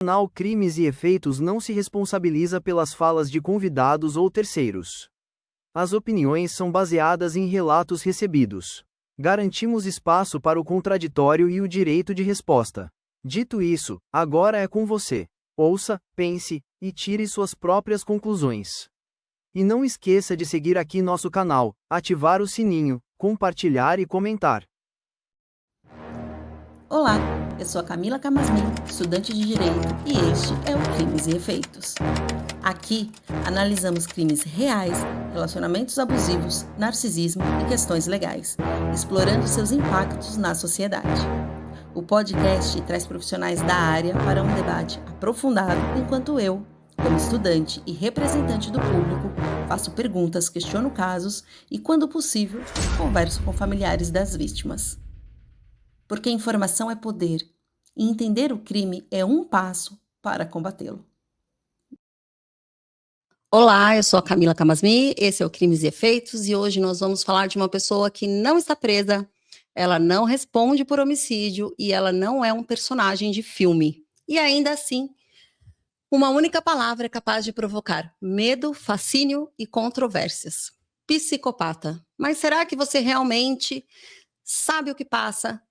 O canal Crimes e Efeitos não se responsabiliza pelas falas de convidados ou terceiros. As opiniões são baseadas em relatos recebidos. Garantimos espaço para o contraditório e o direito de resposta. Dito isso, agora é com você. Ouça, pense e tire suas próprias conclusões. E não esqueça de seguir aqui nosso canal, ativar o sininho, compartilhar e comentar. Olá, eu sou a Camila Camasmin, estudante de Direito, e este é o Crimes e Efeitos. Aqui, analisamos crimes reais, relacionamentos abusivos, narcisismo e questões legais, explorando seus impactos na sociedade. O podcast traz profissionais da área para um debate aprofundado, enquanto eu, como estudante e representante do público, faço perguntas, questiono casos e, quando possível, converso com familiares das vítimas. Porque informação é poder, e entender o crime é um passo para combatê-lo. Olá, eu sou a Camila Camasmi, esse é o Crimes e Efeitos, e hoje nós vamos falar de uma pessoa que não está presa, ela não responde por homicídio e ela não é um personagem de filme. E ainda assim, uma única palavra é capaz de provocar medo, fascínio e controvérsias. Psicopata. Mas será que você realmente sabe o que passa?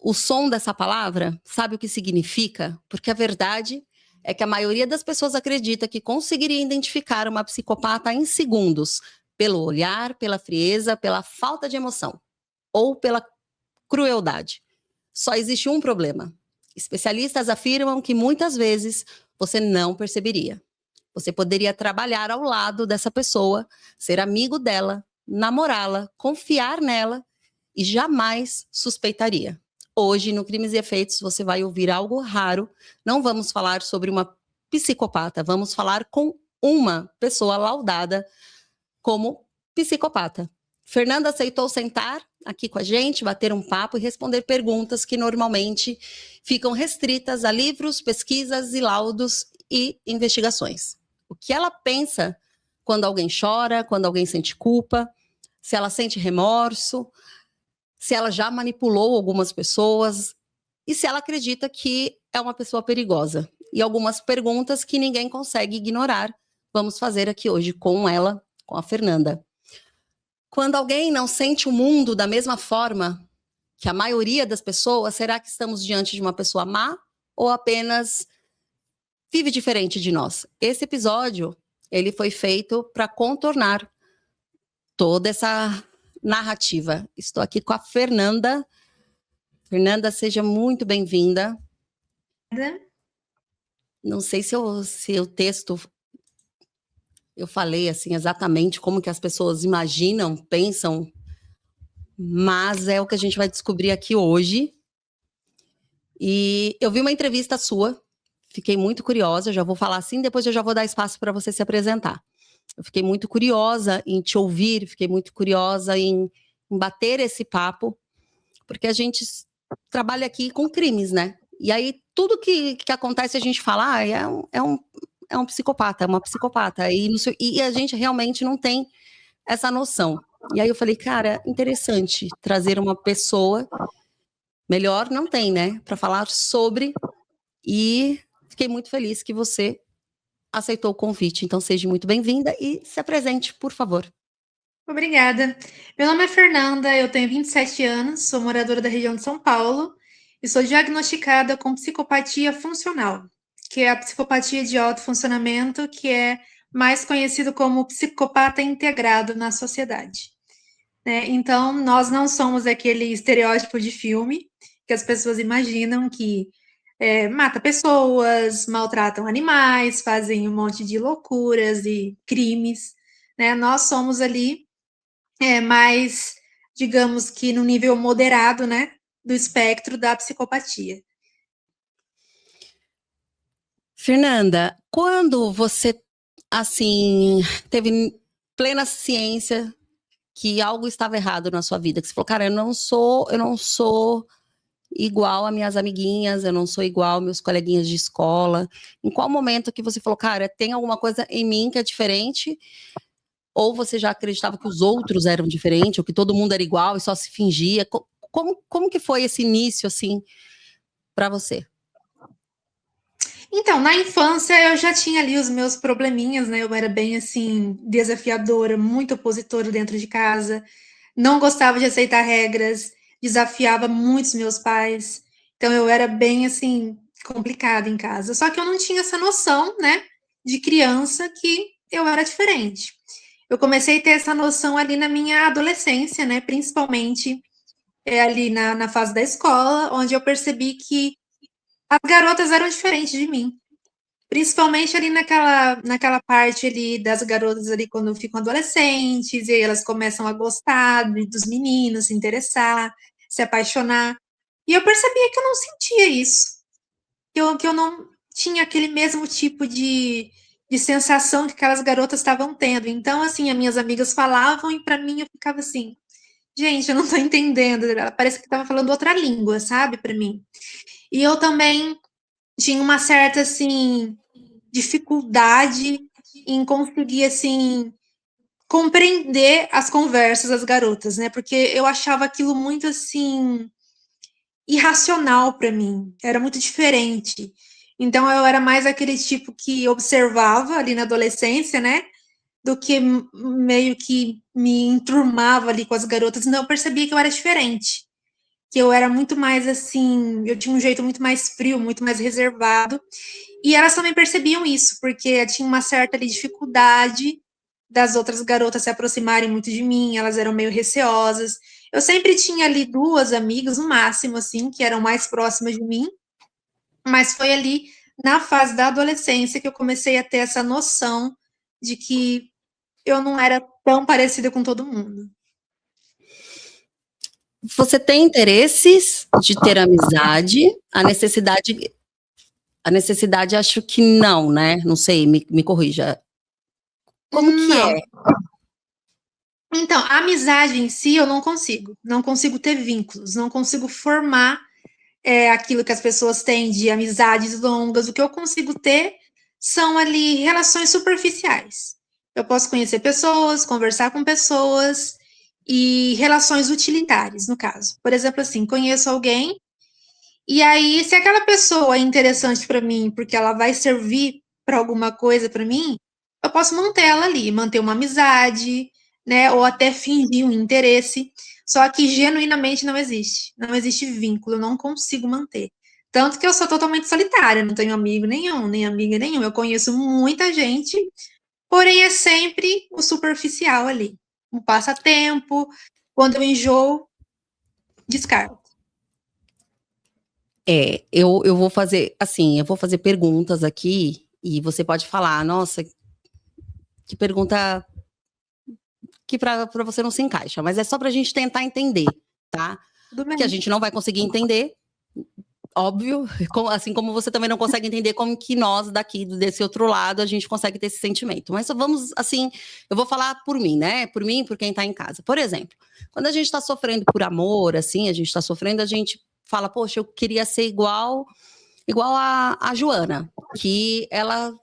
O som dessa palavra, sabe o que significa? Porque a verdade é que a maioria das pessoas acredita que conseguiria identificar uma psicopata em segundos, pelo olhar, pela frieza, pela falta de emoção, ou pela crueldade. Só existe um problema. Especialistas afirmam que muitas vezes você não perceberia. Você poderia trabalhar ao lado dessa pessoa, ser amigo dela, namorá-la, confiar nela e jamais suspeitaria. Hoje, no Crimes e Efeitos, você vai ouvir algo raro. Não vamos falar sobre uma psicopata, vamos falar com uma pessoa laudada como psicopata. Fernanda aceitou sentar aqui com a gente, bater um papo e responder perguntas que normalmente ficam restritas a livros, pesquisas e laudos e investigações. O que ela pensa quando alguém chora, quando alguém sente culpa, se ela sente remorso, se ela já manipulou algumas pessoas e se ela acredita que é uma pessoa perigosa. E algumas perguntas que ninguém consegue ignorar, vamos fazer aqui hoje com ela, com a Fernanda. Quando alguém não sente o mundo da mesma forma que a maioria das pessoas, será que estamos diante de uma pessoa má ou apenas vive diferente de nós? Esse episódio, ele foi feito para contornar toda essa narrativa. Estou aqui com a Fernanda. Fernanda, seja muito bem-vinda. Não sei se o texto eu falei assim exatamente como que as pessoas imaginam, pensam, mas é o que a gente vai descobrir aqui hoje. E eu vi uma entrevista sua, fiquei muito curiosa, já vou falar assim, depois eu já vou dar espaço para você se apresentar. Eu fiquei muito curiosa em te ouvir, fiquei muito curiosa em bater esse papo, porque a gente trabalha aqui com crimes, né? E aí tudo que acontece a gente fala, é um psicopata, é uma psicopata. E a gente realmente não tem essa noção. E aí eu falei, cara, interessante trazer uma pessoa, melhor não tem, né? Para falar sobre, e fiquei muito feliz que você aceitou o convite. Então seja muito bem-vinda e se apresente, por favor. Obrigada. Meu nome é Fernanda, eu tenho 27 anos, sou moradora da região de São Paulo e sou diagnosticada com psicopatia funcional, que é a psicopatia de alto funcionamento, que é mais conhecido como psicopata integrado na sociedade. Então, nós não somos aquele estereótipo de filme que as pessoas imaginam que mata pessoas, maltratam animais, fazem um monte de loucuras e crimes. Nós somos ali mais, digamos que no nível moderado, né, do espectro da psicopatia. Fernanda, quando você, assim, teve plena ciência que algo estava errado na sua vida, que você falou, cara, eu não sou igual a minhas amiguinhas, eu não sou igual meus coleguinhas de escola. Em qual momento que você falou, cara, tem alguma coisa em mim que é diferente? Ou você já acreditava que os outros eram diferentes, ou que todo mundo era igual e só se fingia? Como que foi esse início, assim, para você? Então, na infância eu já tinha ali os meus probleminhas, né? Eu era bem assim, desafiadora, muito opositora dentro de casa, não gostava de aceitar regras, desafiava muito os meus pais. Então eu era bem assim, complicada em casa. Só que eu não tinha essa noção, né, de criança que eu era diferente. Eu comecei a ter essa noção ali na minha adolescência, né? Principalmente ali na fase da escola, onde eu percebi que as garotas eram diferentes de mim. Principalmente ali naquela parte ali das garotas ali quando ficam adolescentes, e aí elas começam a gostar dos meninos, se interessar, se apaixonar. E eu percebia que eu não sentia isso, que eu não tinha aquele mesmo tipo de sensação que aquelas garotas estavam tendo. Então, assim, as minhas amigas falavam e para mim eu ficava assim, gente, eu não tô entendendo. Parece que estava falando outra língua, sabe, para mim. E eu também tinha uma certa, assim, dificuldade em conseguir, assim, compreender as conversas das garotas, né? Porque eu achava aquilo muito, assim, irracional para mim. Era muito diferente. Então eu era mais aquele tipo que observava ali na adolescência, né? Do que meio que me enturmava ali com as garotas. Não, eu percebia que eu era diferente. Que eu era muito mais assim, eu tinha um jeito muito mais frio, muito mais reservado. E elas também percebiam isso, porque tinha uma certa ali, dificuldade das outras garotas se aproximarem muito de mim, elas eram meio receosas. Eu sempre tinha ali duas amigas, no máximo, assim, que eram mais próximas de mim, mas foi ali na fase da adolescência que eu comecei a ter essa noção de que eu não era tão parecida com todo mundo. Você tem interesses de ter amizade, a necessidade acho que não, né? Não sei, me corrija. Como que Não. é? Então, a amizade em si eu não consigo. Não consigo ter vínculos, não consigo formar aquilo que as pessoas têm de amizades longas. O que eu consigo ter são ali relações superficiais. Eu posso conhecer pessoas, conversar com pessoas e relações utilitárias, no caso. Por exemplo, assim, conheço alguém e aí, se aquela pessoa é interessante para mim, porque ela vai servir para alguma coisa para mim, eu posso manter ela ali, manter uma amizade, né? Ou até fingir um interesse. Só que genuinamente não existe. Não existe vínculo, eu não consigo manter. Tanto que eu sou totalmente solitária, não tenho amigo nenhum, nem amiga nenhuma. Eu conheço muita gente, porém é sempre o superficial ali. Um passatempo, quando eu enjoo, descarto. Eu vou fazer, assim, eu vou fazer perguntas aqui e você pode falar, nossa, que pergunta que para você não se encaixa, mas é só para a gente tentar entender, tá? Tudo bem. Que a gente não vai conseguir entender, óbvio, assim como você também não consegue entender como que nós daqui, desse outro lado, a gente consegue ter esse sentimento. Mas vamos, assim, eu vou falar por mim, né? Por mim e por quem tá em casa. Por exemplo, quando a gente tá sofrendo por amor, assim, a gente tá sofrendo, a gente fala, poxa, eu queria ser igual a Joana, que ela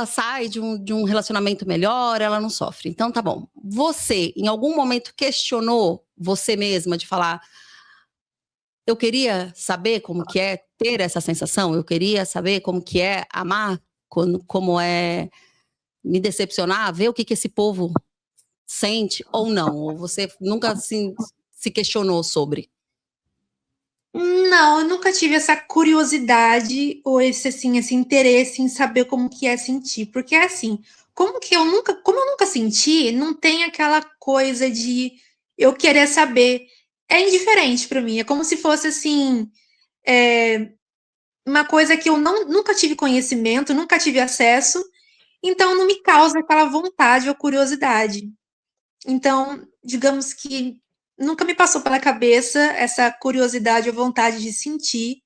sai de um relacionamento melhor, ela não sofre. Então, tá bom. Você, em algum momento, questionou você mesma de falar, eu queria saber como que é ter essa sensação, eu queria saber como que é amar, como é me decepcionar, ver o que esse povo sente ou não, ou você nunca se questionou sobre? Não, eu nunca tive essa curiosidade ou esse interesse em saber como que é sentir, porque assim, como eu nunca senti, não tem aquela coisa de eu querer saber. É indiferente para mim, é como se fosse assim, uma coisa que eu nunca tive conhecimento, nunca tive acesso, então não me causa aquela vontade ou curiosidade. Então, digamos que nunca me passou pela cabeça essa curiosidade ou vontade de sentir,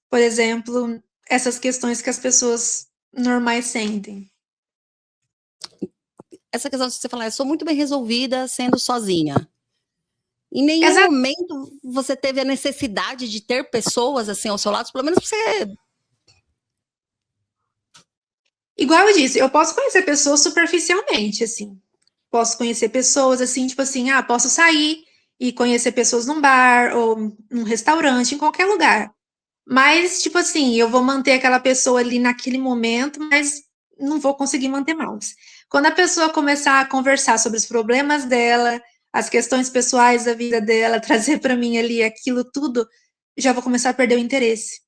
por exemplo, essas questões que as pessoas normais sentem. Essa questão de você falar, eu sou muito bem resolvida sendo sozinha. Em nenhum Exato. momento você teve a necessidade de ter pessoas assim ao seu lado, pelo menos pra você. Igual eu disse, eu posso conhecer pessoas superficialmente, assim. Posso conhecer pessoas assim, tipo assim, posso sair e conhecer pessoas num bar ou num restaurante, em qualquer lugar. Mas, tipo assim, eu vou manter aquela pessoa ali naquele momento, mas não vou conseguir manter mais. Quando a pessoa começar a conversar sobre os problemas dela, as questões pessoais da vida dela, trazer para mim ali aquilo tudo, já vou começar a perder o interesse.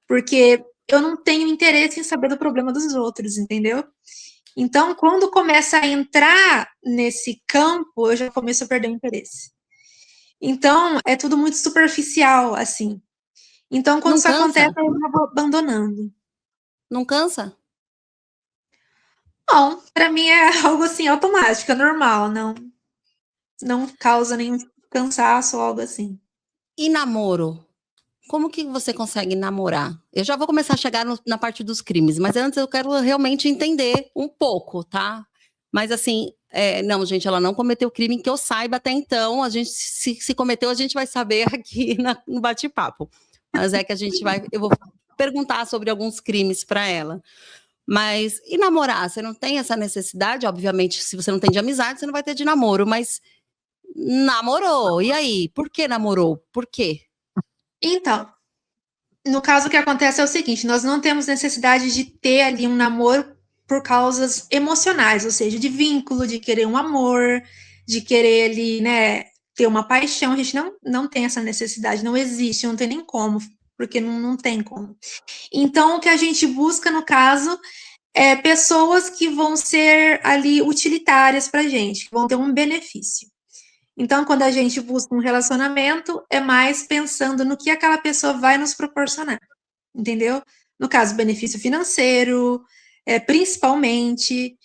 Porque eu não tenho interesse em saber do problema dos outros, entendeu? Então, quando começa a entrar nesse campo, eu já começo a perder o interesse. Então, é tudo muito superficial, assim. Então, quando Não isso acontece, cansa? eu vou abandonando. Não cansa? Não, para mim é algo assim automático, é normal, não causa nenhum cansaço ou algo assim. E namoro? Como que você consegue namorar? Eu já vou começar a chegar na parte dos crimes, mas antes eu quero realmente entender um pouco, tá? Mas assim, não, gente, ela não cometeu crime que eu saiba até então. A gente, se cometeu, a gente vai saber aqui no bate-papo. Mas é que eu vou perguntar sobre alguns crimes para ela. Mas, e namorar? Você não tem essa necessidade? Obviamente, se você não tem de amizade, você não vai ter de namoro, mas namorou. E aí? Por que namorou? Por quê? Então, no caso, o que acontece é o seguinte: nós não temos necessidade de ter ali um namoro por causas emocionais, ou seja, de vínculo, de querer um amor, de querer ali, né, ter uma paixão. A gente não tem essa necessidade, não existe, não tem nem como, porque não tem como. Então, o que a gente busca, no caso, é pessoas que vão ser ali utilitárias para a gente, que vão ter um benefício. Então, quando a gente busca um relacionamento, é mais pensando no que aquela pessoa vai nos proporcionar, entendeu? No caso, benefício financeiro, principalmente,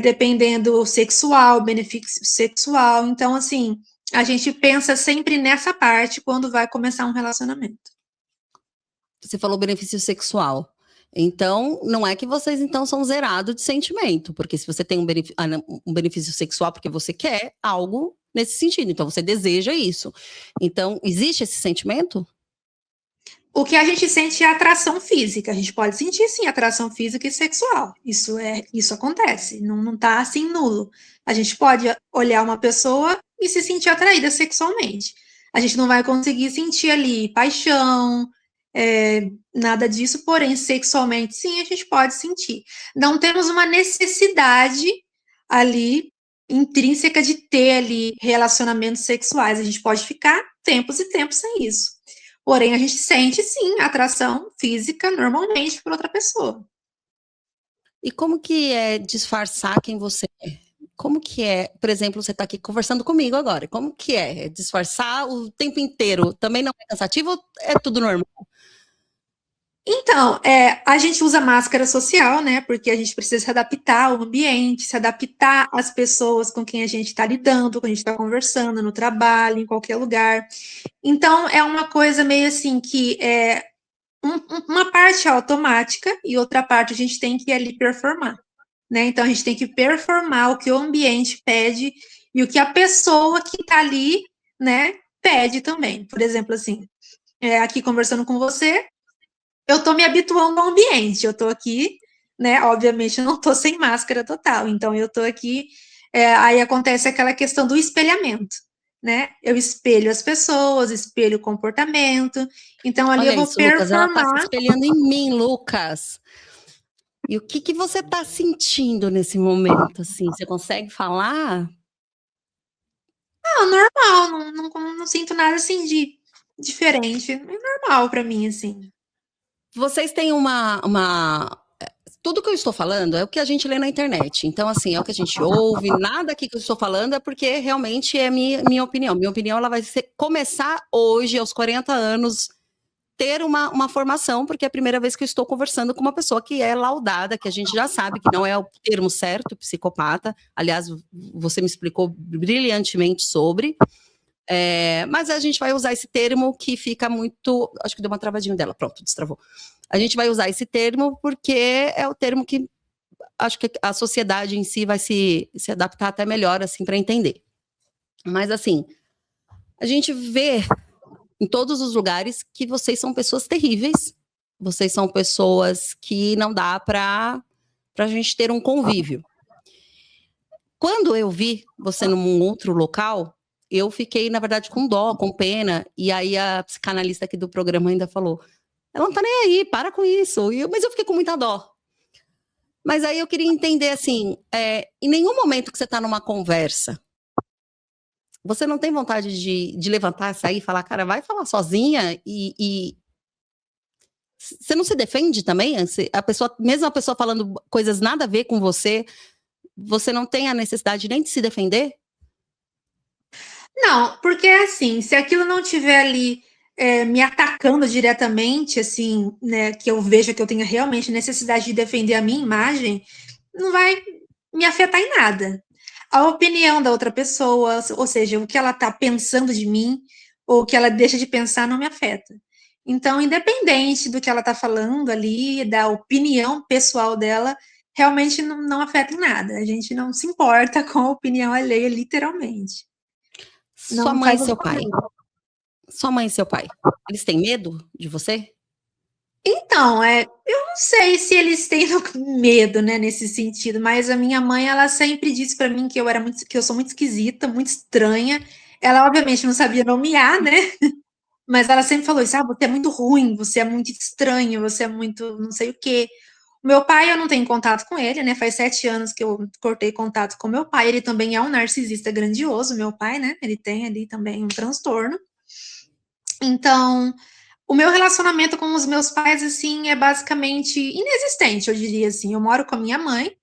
dependendo sexual, benefício sexual. Então, assim, a gente pensa sempre nessa parte quando vai começar um relacionamento. Você falou benefício sexual. Então, não é que vocês então são zerados de sentimento, porque se você tem um benefício sexual porque você quer algo nesse sentido, então você deseja isso. Então, existe esse sentimento? O que a gente sente é atração física. A gente pode sentir, sim, atração física e sexual. Isso acontece. Não tá assim nulo. A gente pode olhar uma pessoa e se sentir atraída sexualmente. A gente não vai conseguir sentir ali paixão, nada disso, porém, sexualmente, sim, a gente pode sentir. Não temos uma necessidade ali intrínseca de ter ali relacionamentos sexuais. A gente pode ficar tempos e tempos sem isso. Porém, a gente sente, sim, atração física normalmente por outra pessoa. E como que é disfarçar quem você é? Como que é, por exemplo, você está aqui conversando comigo agora, como que é disfarçar o tempo inteiro? Também não é cansativo ou é tudo normal? Então, a gente usa máscara social, né? Porque a gente precisa se adaptar ao ambiente, se adaptar às pessoas com quem a gente está lidando, com a gente está conversando, no trabalho, em qualquer lugar. Então, é uma coisa meio assim que uma parte é automática e outra parte a gente tem que ali performar, né? Então, a gente tem que performar o que o ambiente pede e o que a pessoa que está ali, né, pede também. Por exemplo, assim, aqui conversando com você, eu tô me habituando ao ambiente, eu tô aqui, né, obviamente eu não tô sem máscara total, então eu tô aqui, aí acontece aquela questão do espelhamento, né, eu espelho as pessoas, espelho o comportamento, então ali eu Olha vou isso, Lucas, ela está se performar. espelhando em mim, Lucas. E o que você está sentindo nesse momento, assim? Você consegue falar? Normal, não sinto nada assim de diferente, é normal para mim, assim. Vocês têm tudo que eu estou falando é o que a gente lê na internet. Então, assim, é o que a gente ouve. Nada aqui que eu estou falando é porque realmente é minha opinião. Minha opinião, ela vai começar hoje, aos 40 anos, ter uma formação, porque é a primeira vez que eu estou conversando com uma pessoa que é laudada, que a gente já sabe que não é o termo certo, psicopata. Aliás, você me explicou brilhantemente sobre. Mas a gente vai usar esse termo que fica muito. Acho que deu uma travadinha dela. Pronto, destravou. A gente vai usar esse termo porque é o termo que acho que a sociedade em si vai se adaptar até melhor, assim, para entender. Mas, assim, a gente vê em todos os lugares que vocês são pessoas terríveis. Vocês são pessoas que não dá para a gente ter um convívio. Quando eu vi você num outro local, eu fiquei, na verdade, com dó, com pena. E aí a psicanalista aqui do programa ainda falou: Ela não tá nem aí, para com isso. Mas eu fiquei com muita dó. Mas aí eu queria entender, assim, em nenhum momento que você tá numa conversa, você não tem vontade de levantar, sair e falar, cara, vai falar sozinha e você não se defende também? Mesmo a pessoa falando coisas nada a ver com você, você não tem a necessidade nem de se defender? Não, porque assim, se aquilo não tiver ali me atacando diretamente, assim, né, que eu veja que eu tenha realmente necessidade de defender a minha imagem, não vai me afetar em nada. A opinião da outra pessoa, ou seja, o que ela está pensando de mim, ou o que ela deixa de pensar, não me afeta. Então, independente do que ela está falando ali, da opinião pessoal dela, realmente não afeta em nada. A gente não se importa com a opinião alheia, literalmente. Sua mãe e seu pai. Sua mãe e seu pai, eles têm medo de você? Então, eu não sei se eles têm medo, né, nesse sentido, mas a minha mãe, ela sempre disse para mim que eu sou muito esquisita, muito estranha. Ela, obviamente, não sabia nomear, né? Mas ela sempre falou isso: você é muito ruim, você é muito estranho, você é muito não sei o quê. O meu pai, eu não tenho contato com ele, né? Faz 7 anos que eu cortei contato com meu pai. Ele também é um narcisista grandioso, meu pai, né? Ele tem ali também um transtorno. Então, o meu relacionamento com os meus pais, assim, é basicamente inexistente, eu diria assim. Eu moro com a minha mãe,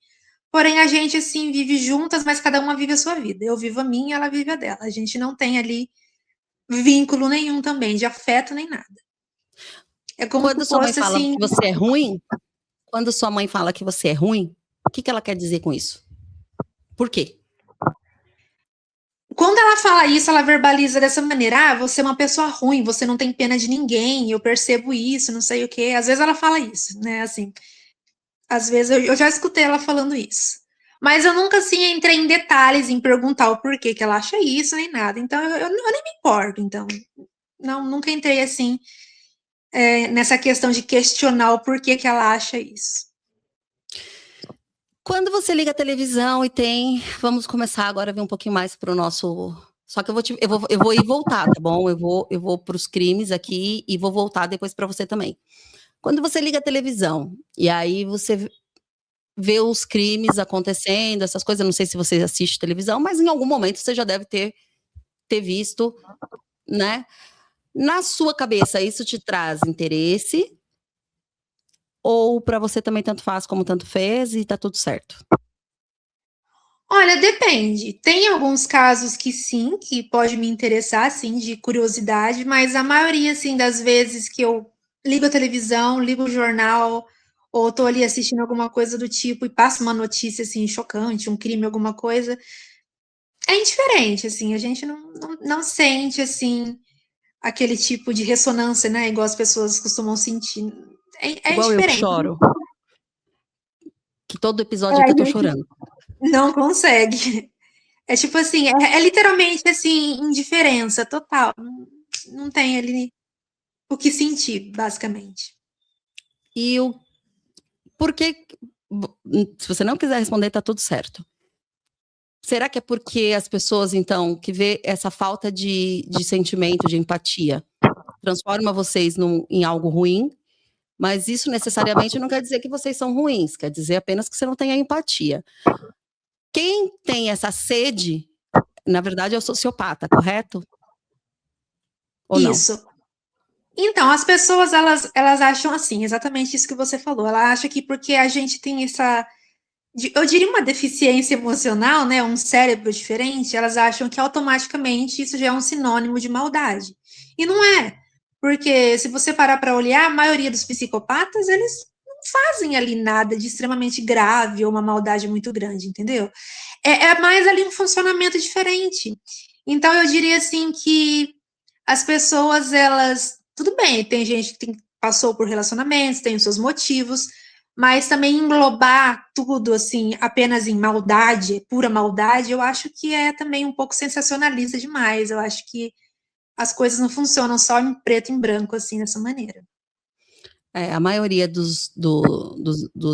porém a gente, assim, vive juntas, mas cada uma vive a sua vida. Eu vivo a minha, ela vive a dela. A gente não tem ali vínculo nenhum também, de afeto nem nada. É como Quando se sua mãe fosse, fala assim... que você é ruim, quando sua mãe fala que você é ruim, o que ela quer dizer com isso? Por quê? Quando ela fala isso, ela verbaliza dessa maneira: você é uma pessoa ruim, você não tem pena de ninguém, eu percebo isso, não sei o quê. Às vezes ela fala isso, né, assim. Às vezes eu já escutei ela falando isso. Mas eu nunca, assim, entrei em detalhes em perguntar o porquê que ela acha isso, nem nada. Então, eu nem me importo, então. Não, nunca entrei, assim, nessa questão de questionar o porquê que ela acha isso. Quando você liga a televisão e vamos começar agora a ver um pouquinho mais para o nosso... Só que eu vou ir e voltar, tá bom? Eu vou para os crimes aqui e vou voltar depois para você também. Quando você liga a televisão e aí você vê os crimes acontecendo, essas coisas, eu não sei se você assiste televisão, mas em algum momento você já deve ter visto, né? Na sua cabeça, isso te traz interesse? Ou para você também tanto faz como tanto fez e tá tudo certo? Olha, depende. Tem alguns casos que sim, que pode me interessar, assim, de curiosidade, mas a maioria, assim, das vezes que eu ligo a televisão, ligo o jornal, ou tô ali assistindo alguma coisa do tipo e passa uma notícia, assim, chocante, um crime, alguma coisa, é indiferente, assim, a gente não sente, assim, aquele tipo de ressonância, né, igual as pessoas costumam sentir. É Igual eu que indiferente. choro. Que todo episódio aqui eu tô chorando. Não consegue. É tipo assim, é literalmente assim, indiferença total. Não tem ali o que sentir, basicamente. E por que, se você não quiser responder, tá tudo certo. Será que é porque as pessoas, então, que vê essa falta de sentimento, de empatia, transforma vocês em algo ruim, mas isso necessariamente não quer dizer que vocês são ruins, quer dizer apenas que você não tem a empatia. Quem tem essa sede, na verdade, é o sociopata, correto? Ou não? Isso. Então, as pessoas, elas acham assim, exatamente isso que você falou. Ela acha que porque a gente tem eu diria uma deficiência emocional, né, um cérebro diferente, elas acham que automaticamente isso já é um sinônimo de maldade. E não é. Porque se você parar para olhar, a maioria dos psicopatas, eles não fazem ali nada de extremamente grave ou uma maldade muito grande, entendeu? É mais ali um funcionamento diferente. Então, eu diria assim que as pessoas, elas... Tudo bem, tem gente que passou por relacionamentos, tem os seus motivos, mas também englobar tudo, assim, apenas em maldade, pura maldade, eu acho que é também um pouco sensacionalista demais. Eu acho que as coisas não funcionam só em preto e em branco, assim, dessa maneira. A maioria dos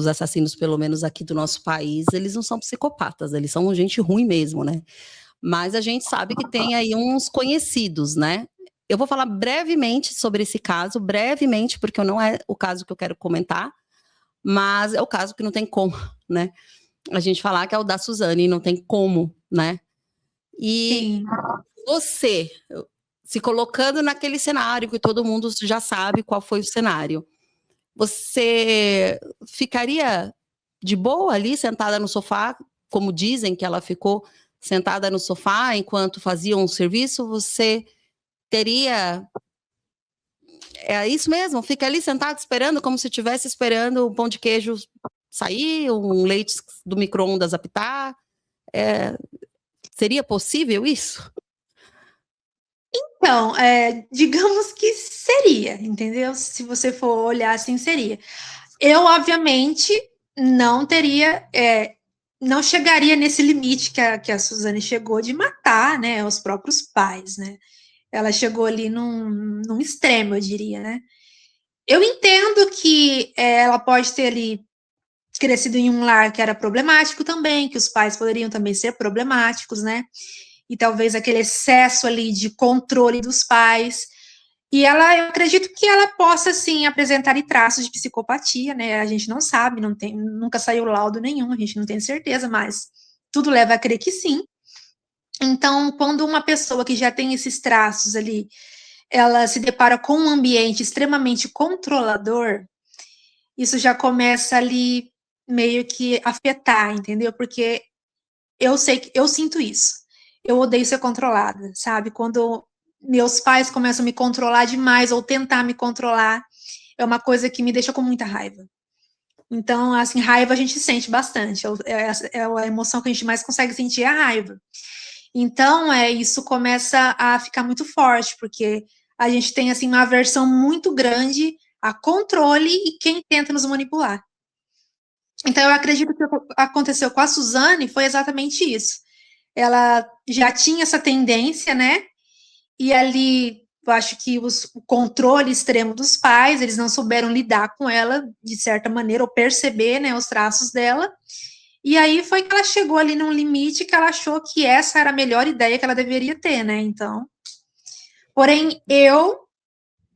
assassinos, pelo menos aqui do nosso país, eles não são psicopatas, eles são gente ruim mesmo, né? Mas a gente sabe que tem aí uns conhecidos, né? Eu vou falar brevemente sobre esse caso, brevemente, porque não é o caso que eu quero comentar, mas é o caso que não tem como, né? A gente falar que é o da Suzane, não tem como, né? E Sim. você, se colocando naquele cenário que todo mundo já sabe qual foi o cenário, você ficaria de boa ali, sentada no sofá, como dizem que ela ficou sentada no sofá enquanto fazia um serviço? Você teria... É isso mesmo, fica ali sentado esperando, como se estivesse esperando o pão de queijo sair, um leite do micro-ondas apitar. Seria possível isso? Então, digamos que seria, entendeu? Se você for olhar assim, seria. Eu, obviamente, não teria, não chegaria nesse limite que a Suzane chegou de matar, né, os próprios pais, né? Ela chegou ali num extremo, eu diria, né? Eu entendo que ela pode ter ali crescido em um lar que era problemático também, que os pais poderiam também ser problemáticos, né? E talvez aquele excesso ali de controle dos pais. E ela, eu acredito que ela possa, sim, apresentar traços de psicopatia, né? A gente não sabe, não tem, nunca saiu laudo nenhum, a gente não tem certeza, mas tudo leva a crer que sim. Então, quando uma pessoa que já tem esses traços ali, ela se depara com um ambiente extremamente controlador, isso já começa ali meio que afetar, entendeu? Porque eu sei que eu sinto isso. Eu odeio ser controlada, sabe? Quando meus pais começam a me controlar demais ou tentar me controlar, é uma coisa que me deixa com muita raiva. Então, assim, raiva a gente sente bastante. É a emoção que a gente mais consegue sentir é a raiva. Então, isso começa a ficar muito forte, porque a gente tem, assim, uma aversão muito grande a controle e quem tenta nos manipular. Então, eu acredito que o que aconteceu com a Suzane foi exatamente isso. Ela já tinha essa tendência, né? E ali, eu acho que o controle extremo dos pais, eles não souberam lidar com ela, de certa maneira, ou perceber, né, os traços dela. E aí foi que ela chegou ali num limite que ela achou que essa era a melhor ideia que ela deveria ter, né? Então, porém, eu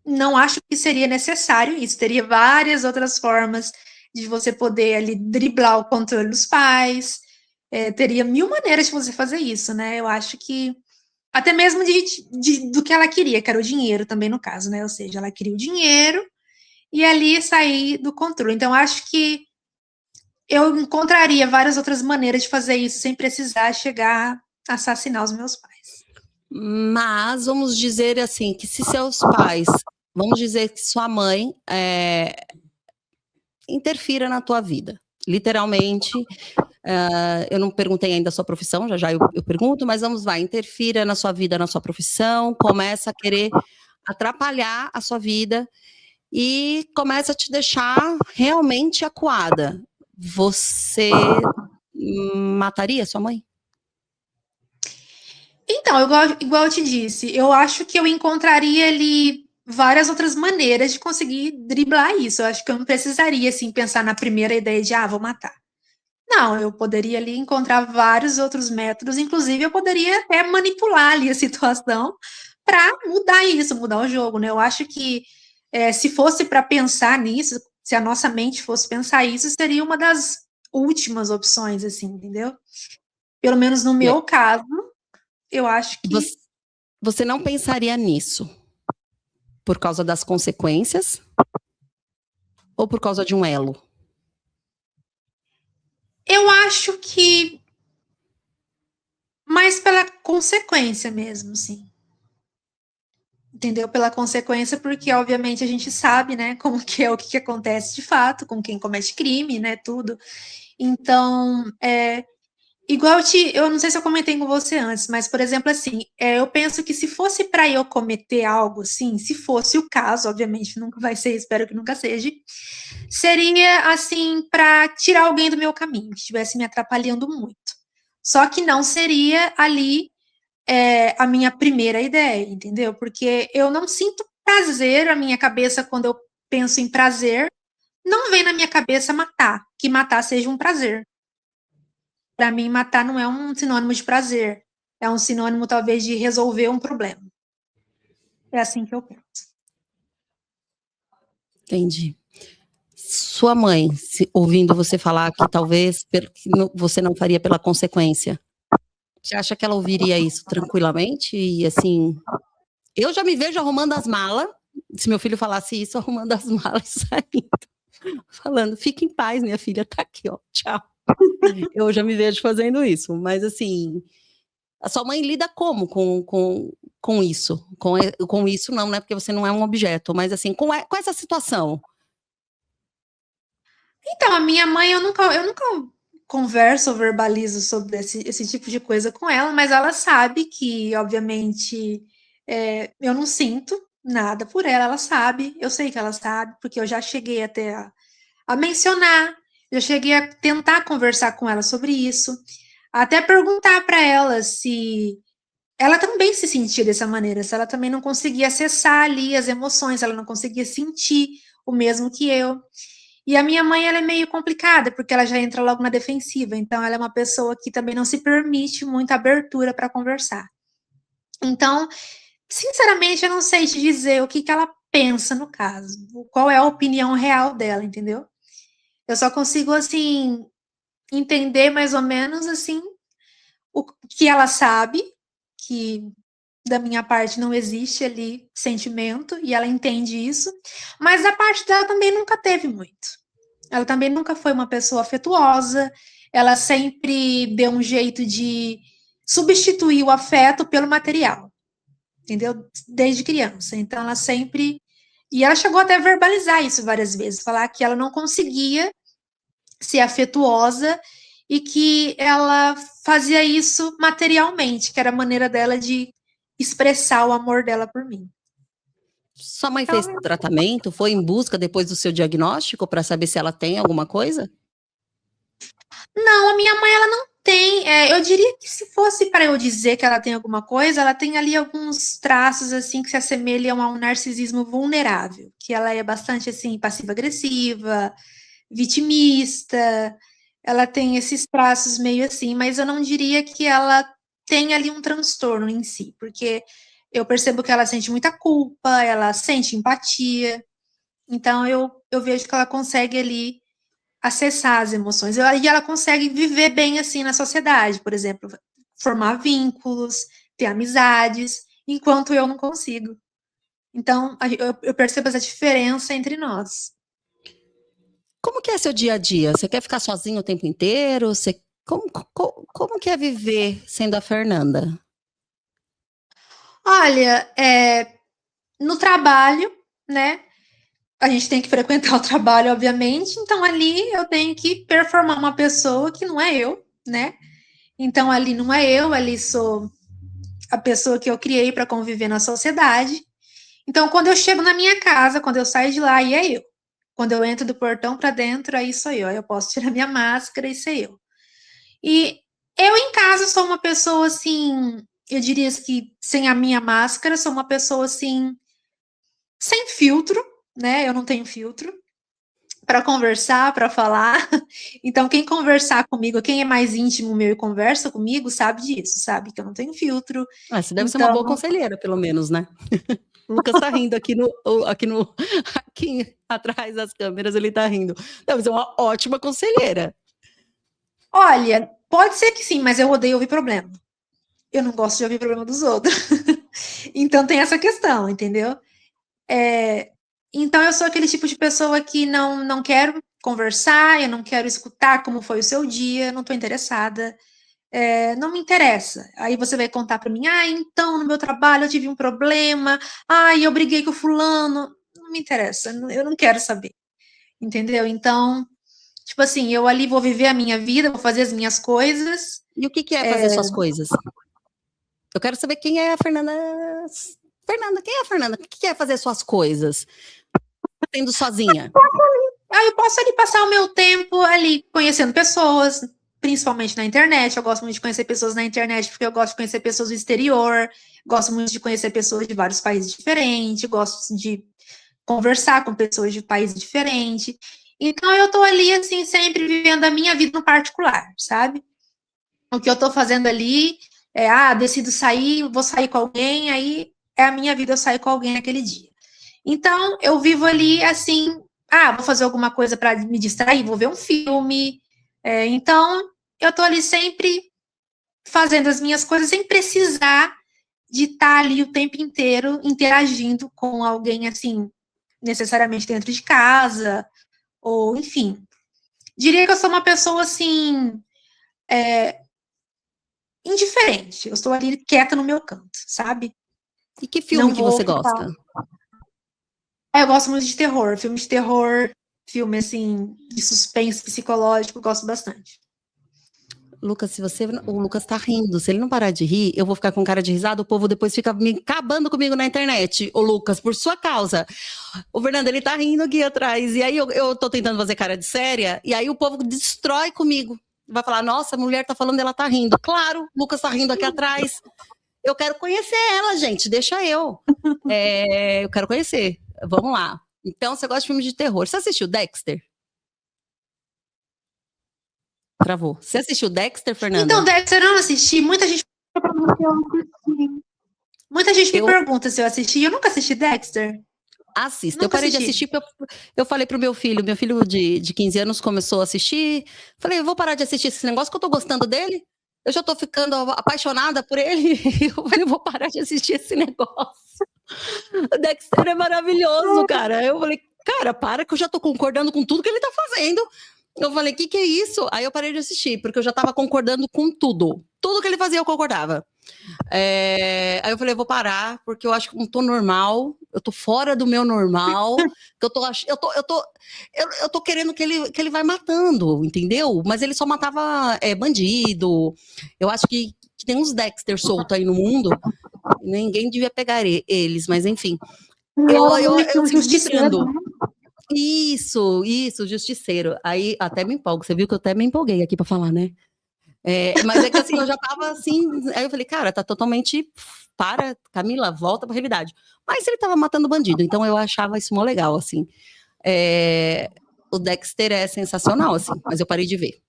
não acho que seria necessário isso. Teria várias outras formas de você poder ali driblar o controle dos pais. Teria mil maneiras de você fazer isso, né? Eu acho que até mesmo do que ela queria, que era o dinheiro também no caso, né? Ou seja, ela queria o dinheiro e ali sair do controle. Então, acho que eu encontraria várias outras maneiras de fazer isso sem precisar chegar a assassinar os meus pais. Mas vamos dizer assim, que se seus pais, vamos dizer que sua mãe interfira na tua vida, literalmente. Eu não perguntei ainda a sua profissão, já eu pergunto, mas vamos lá, interfira na sua vida, na sua profissão, começa a querer atrapalhar a sua vida e começa a te deixar realmente acuada. Você mataria sua mãe? Então, igual eu te disse, eu acho que eu encontraria ali várias outras maneiras de conseguir driblar isso. Eu acho que eu não precisaria, assim, pensar na primeira ideia de, vou matar. Não, eu poderia ali encontrar vários outros métodos, inclusive eu poderia até manipular ali a situação para mudar isso, mudar o jogo, né? Eu acho que se fosse para pensar nisso, se a nossa mente fosse pensar isso, seria uma das últimas opções, assim, entendeu? Pelo menos no meu caso, eu acho que. Você não pensaria nisso por causa das consequências ou por causa de um elo? Eu acho que mais pela consequência mesmo, sim. Entendeu? Pela consequência, porque obviamente a gente sabe, né, como que é o que acontece de fato com quem comete crime, né, tudo. Então, igual eu não sei se eu comentei com você antes, mas, por exemplo, assim, eu penso que se fosse para eu cometer algo assim, se fosse o caso, obviamente nunca vai ser, espero que nunca seja, seria, assim, para tirar alguém do meu caminho, que estivesse me atrapalhando muito. Só que não seria ali a minha primeira ideia, entendeu? Porque eu não sinto prazer, a minha cabeça, quando eu penso em prazer, não vem na minha cabeça matar, que matar seja um prazer. Para mim, matar não é um sinônimo de prazer, é um sinônimo, talvez, de resolver um problema. É assim que eu penso. Entendi. Sua mãe, ouvindo você falar que talvez você não faria pela consequência, você acha que ela ouviria isso tranquilamente? E assim, eu já me vejo arrumando as malas, se meu filho falasse isso, arrumando as malas e saindo, falando, fique em paz, minha filha, tá aqui, ó, tchau. Eu já me vejo fazendo isso, mas assim, a sua mãe lida como com isso? Com isso não, né, porque você não é um objeto, mas assim, com essa situação. Então, a minha mãe, eu nunca converso ou verbalizo sobre esse tipo de coisa com ela, mas ela sabe que, obviamente, eu não sinto nada por ela, ela sabe, eu sei que ela sabe, porque eu já cheguei até a mencionar, já cheguei a tentar conversar com ela sobre isso, até perguntar para ela se ela também se sentia dessa maneira, se ela também não conseguia acessar ali as emoções, ela não conseguia sentir o mesmo que eu. E a minha mãe, ela é meio complicada, porque ela já entra logo na defensiva, então ela é uma pessoa que também não se permite muita abertura para conversar. Então, sinceramente, eu não sei te dizer o que ela pensa no caso, qual é a opinião real dela, entendeu? Eu só consigo, assim, entender mais ou menos, assim, o que ela sabe, que da minha parte não existe ali sentimento, e ela entende isso, mas da parte dela também nunca teve muito. Ela também nunca foi uma pessoa afetuosa, ela sempre deu um jeito de substituir o afeto pelo material, entendeu? Desde criança. Então ela sempre. E ela chegou até a verbalizar isso várias vezes, falar que ela não conseguia ser afetuosa e que ela fazia isso materialmente, que era a maneira dela de expressar o amor dela por mim. Sua mãe fez tratamento? Foi em busca depois do seu diagnóstico para saber se ela tem alguma coisa? Não, a minha mãe, ela não tem. Eu diria que se fosse para eu dizer que ela tem alguma coisa, ela tem ali alguns traços assim que se assemelham a um narcisismo vulnerável, que ela é bastante assim passiva-agressiva, vitimista. Ela tem esses traços meio assim, mas eu não diria que ela tem ali um transtorno em si, porque eu percebo que ela sente muita culpa, ela sente empatia. Então eu vejo que ela consegue ali acessar as emoções. E ela consegue viver bem assim na sociedade, por exemplo, formar vínculos, ter amizades, enquanto eu não consigo. Então, eu percebo essa diferença entre nós. Como que é seu dia a dia? Você quer ficar sozinho o tempo inteiro? Como que é viver sendo a Fernanda? Olha, no trabalho, né? A gente tem que frequentar o trabalho, obviamente, então ali eu tenho que performar uma pessoa que não é eu, né? Então ali não é eu, ali sou a pessoa que eu criei para conviver na sociedade. Então, quando eu chego na minha casa, quando eu saio de lá, aí é eu. Quando eu entro do portão para dentro, aí sou eu. Aí eu posso tirar minha máscara e ser eu. E eu em casa sou uma pessoa assim, eu diria que sem a minha máscara, sou uma pessoa assim, sem filtro, né? Eu não tenho filtro para conversar, para falar. Então, quem conversar comigo, quem é mais íntimo meu e conversa comigo, sabe disso, sabe que eu não tenho filtro. Você deve ser uma Então, boa conselheira, pelo menos, né? O Lucas tá rindo aqui atrás das câmeras, ele tá rindo. Deve ser uma ótima conselheira. olha, pode ser que sim, mas eu odeio ouvir problema. Eu não gosto de ouvir problema dos outros. Então tem essa questão, entendeu? Então eu sou aquele tipo de pessoa que não quero conversar, eu não quero escutar como foi o seu dia, não estou interessada, não me interessa. Aí você vai contar para mim, então no meu trabalho eu tive um problema, eu briguei com o fulano, não me interessa, eu não quero saber, entendeu? Então, tipo assim, eu ali vou viver a minha vida, vou fazer as minhas coisas. E o que é fazer suas coisas? Eu quero saber quem é a Fernanda. Fernanda, quem é a Fernanda? O que é fazer suas coisas? Tendo sozinha. Eu posso ali passar o meu tempo ali conhecendo pessoas, principalmente na internet. Eu gosto muito de conhecer pessoas na internet, porque eu gosto de conhecer pessoas do exterior, gosto muito de conhecer pessoas de vários países diferentes, gosto de conversar com pessoas de países diferentes. Então eu tô ali, assim, sempre vivendo a minha vida no particular, sabe? O que eu tô fazendo ali decido sair, vou sair com alguém, aí é a minha vida, eu saio com alguém naquele dia. Então, eu vivo ali assim, vou fazer alguma coisa para me distrair, vou ver um filme. Então, eu tô ali sempre fazendo as minhas coisas sem precisar de estar ali o tempo inteiro interagindo com alguém, assim, necessariamente dentro de casa, ou enfim. Diria que eu sou uma pessoa, assim, indiferente. Eu estou ali quieta no meu canto, sabe? E que filme Não que vou você ficar... gosta? Eu gosto muito de terror. Filme de terror, filme, assim, de suspense psicológico, eu gosto bastante. Lucas, o Lucas tá rindo. Se ele não parar de rir, eu vou ficar com cara de risada. O povo depois fica me acabando comigo na internet. Ô, Lucas, por sua causa. O Fernando, ele tá rindo aqui atrás. E aí eu tô tentando fazer cara de séria. E aí o povo destrói comigo. Vai falar, nossa, a mulher tá falando, ela tá rindo. Claro, o Lucas tá rindo aqui atrás. Eu quero conhecer ela, gente. Deixa eu. Eu quero conhecer. Vamos lá. Então, você gosta de filme de terror. Você assistiu Dexter? Travou. Você assistiu Dexter, Fernanda? Então, Dexter eu não assisti. Muita gente me pergunta se eu assisti. Eu nunca assisti Dexter. Assista. Nunca Eu parei de assistir porque eu falei pro meu filho de 15 anos começou a assistir. Falei, eu vou parar de assistir esse negócio que eu tô gostando dele. Eu já tô ficando apaixonada por ele. Eu falei, vou parar de assistir esse negócio. O Dexter é maravilhoso, cara. Eu falei, cara, para que eu já tô concordando com tudo que ele tá fazendo. Eu falei, que é isso? Aí eu parei de assistir, porque eu já tava concordando com tudo. Tudo que ele fazia eu concordava. Aí eu falei, vou parar, porque eu acho que não tô normal, eu tô fora do meu normal, que eu tô querendo que ele vai matando, entendeu? Mas ele só matava bandido. Eu acho que tem uns Dexter soltos aí no mundo, ninguém devia pegar eles, mas enfim. Eu fico vibrando. Isso, Justiceiro. Aí até me empolgo, você viu que eu até me empolguei aqui pra falar, né? Mas é que assim, eu já tava assim, aí eu falei, cara, tá totalmente, Camila, volta pra realidade. Mas ele tava matando bandido, então eu achava isso mó legal, assim. O Dexter é sensacional, assim, mas eu parei de ver.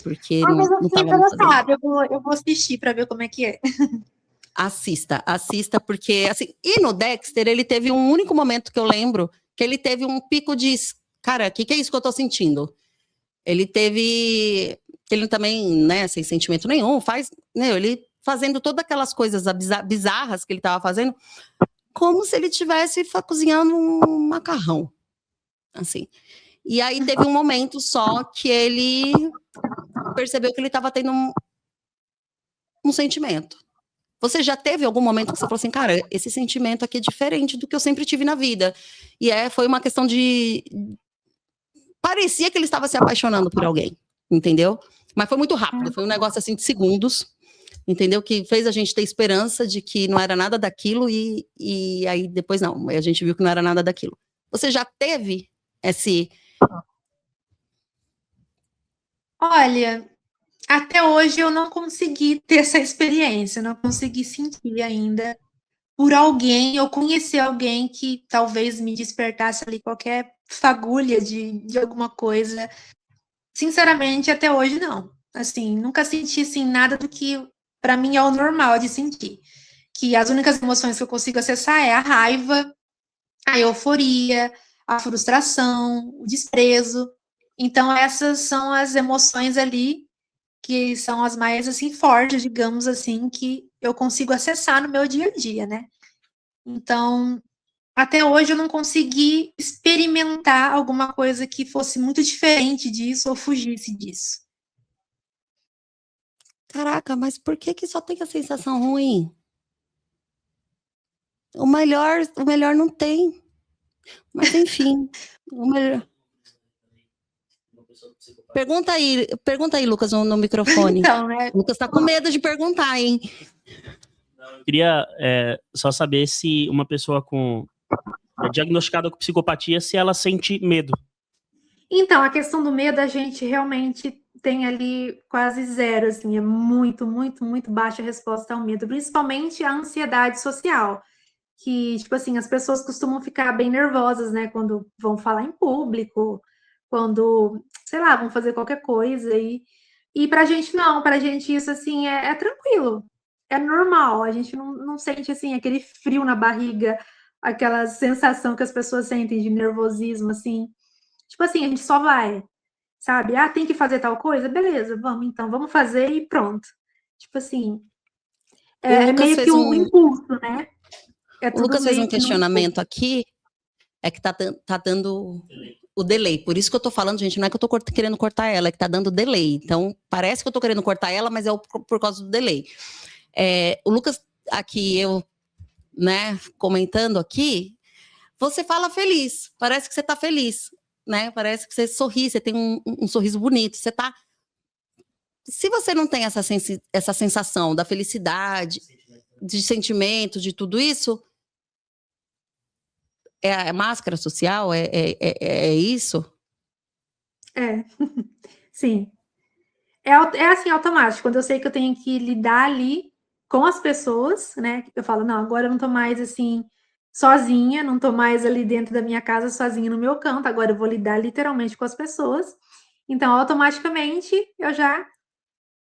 Porque não tava me fazendo. Eu vou assistir pra ver como é que é. Assista, porque, assim, e no Dexter, ele teve um único momento que eu lembro, que ele teve um pico de, cara, o que é isso que eu tô sentindo? Ele também, né, sem sentimento nenhum, ele fazendo todas aquelas coisas bizarras que ele tava fazendo, como se ele estivesse cozinhando um macarrão, assim. E aí teve um momento só que ele percebeu que ele tava tendo um sentimento. Você já teve algum momento que você falou assim, cara, esse sentimento aqui é diferente do que eu sempre tive na vida? E foi uma questão de... Parecia que ele estava se apaixonando por alguém, entendeu? Mas foi muito rápido, foi um negócio assim de segundos, entendeu? Que fez a gente ter esperança de que não era nada daquilo e aí depois não, a gente viu que não era nada daquilo. Você já teve esse... Olha, até hoje eu não consegui ter essa experiência, não consegui sentir ainda por alguém, ou conhecer alguém que talvez me despertasse ali qualquer fagulha de alguma coisa. Sinceramente, até hoje não. Assim, nunca senti assim, nada do que para mim é o normal de sentir. Que as únicas emoções que eu consigo acessar é a raiva, a euforia, a frustração, o desprezo. Então, essas são as emoções ali que são as mais, assim, fortes, digamos assim, que eu consigo acessar no meu dia a dia, né? Então, até hoje eu não consegui experimentar alguma coisa que fosse muito diferente disso ou fugisse disso. Caraca, mas por que só tem a sensação ruim? O melhor não tem. Mas enfim, o melhor... Pergunta aí, Lucas, no microfone. Então, né? O Lucas tá com medo de perguntar, hein? Eu queria só saber se uma pessoa diagnosticada com psicopatia, se ela sente medo. Então, a questão do medo, a gente realmente tem ali quase zero, assim, é muito, muito, muito baixa a resposta ao medo, principalmente a ansiedade social, que, tipo assim, as pessoas costumam ficar bem nervosas, né, quando vão falar em público, quando, sei lá, vão fazer qualquer coisa, e pra gente não, pra gente isso, assim, é tranquilo. é normal, a gente não sente, assim, aquele frio na barriga, aquela sensação que as pessoas sentem de nervosismo, assim. Tipo assim, a gente só vai, sabe? Ah, tem que fazer tal coisa? Beleza, vamos então, vamos fazer e pronto. Tipo assim, O Lucas meio que fez um um, impulso, né? É o tudo Lucas fez um meio que no impulso. questionamento aqui, é que tá dando o delay. Por isso que eu tô falando, gente, não é que eu tô querendo cortar ela, é que tá dando delay. Então, parece que eu tô querendo cortar ela, mas é por causa do delay. O Lucas, aqui, eu, né, comentando aqui, você fala feliz, parece que você tá feliz, né? Parece que você sorri, você tem um sorriso bonito, você tá... Se você não tem essa sensação da felicidade, de sentimento, de tudo isso, é a máscara social? É isso? Sim. É assim, automático. Quando eu sei que eu tenho que lidar ali com as pessoas, né? Eu falo, não, agora eu não tô mais assim, sozinha, não tô mais ali dentro da minha casa, sozinha no meu canto, agora eu vou lidar literalmente com as pessoas. Então, automaticamente, eu já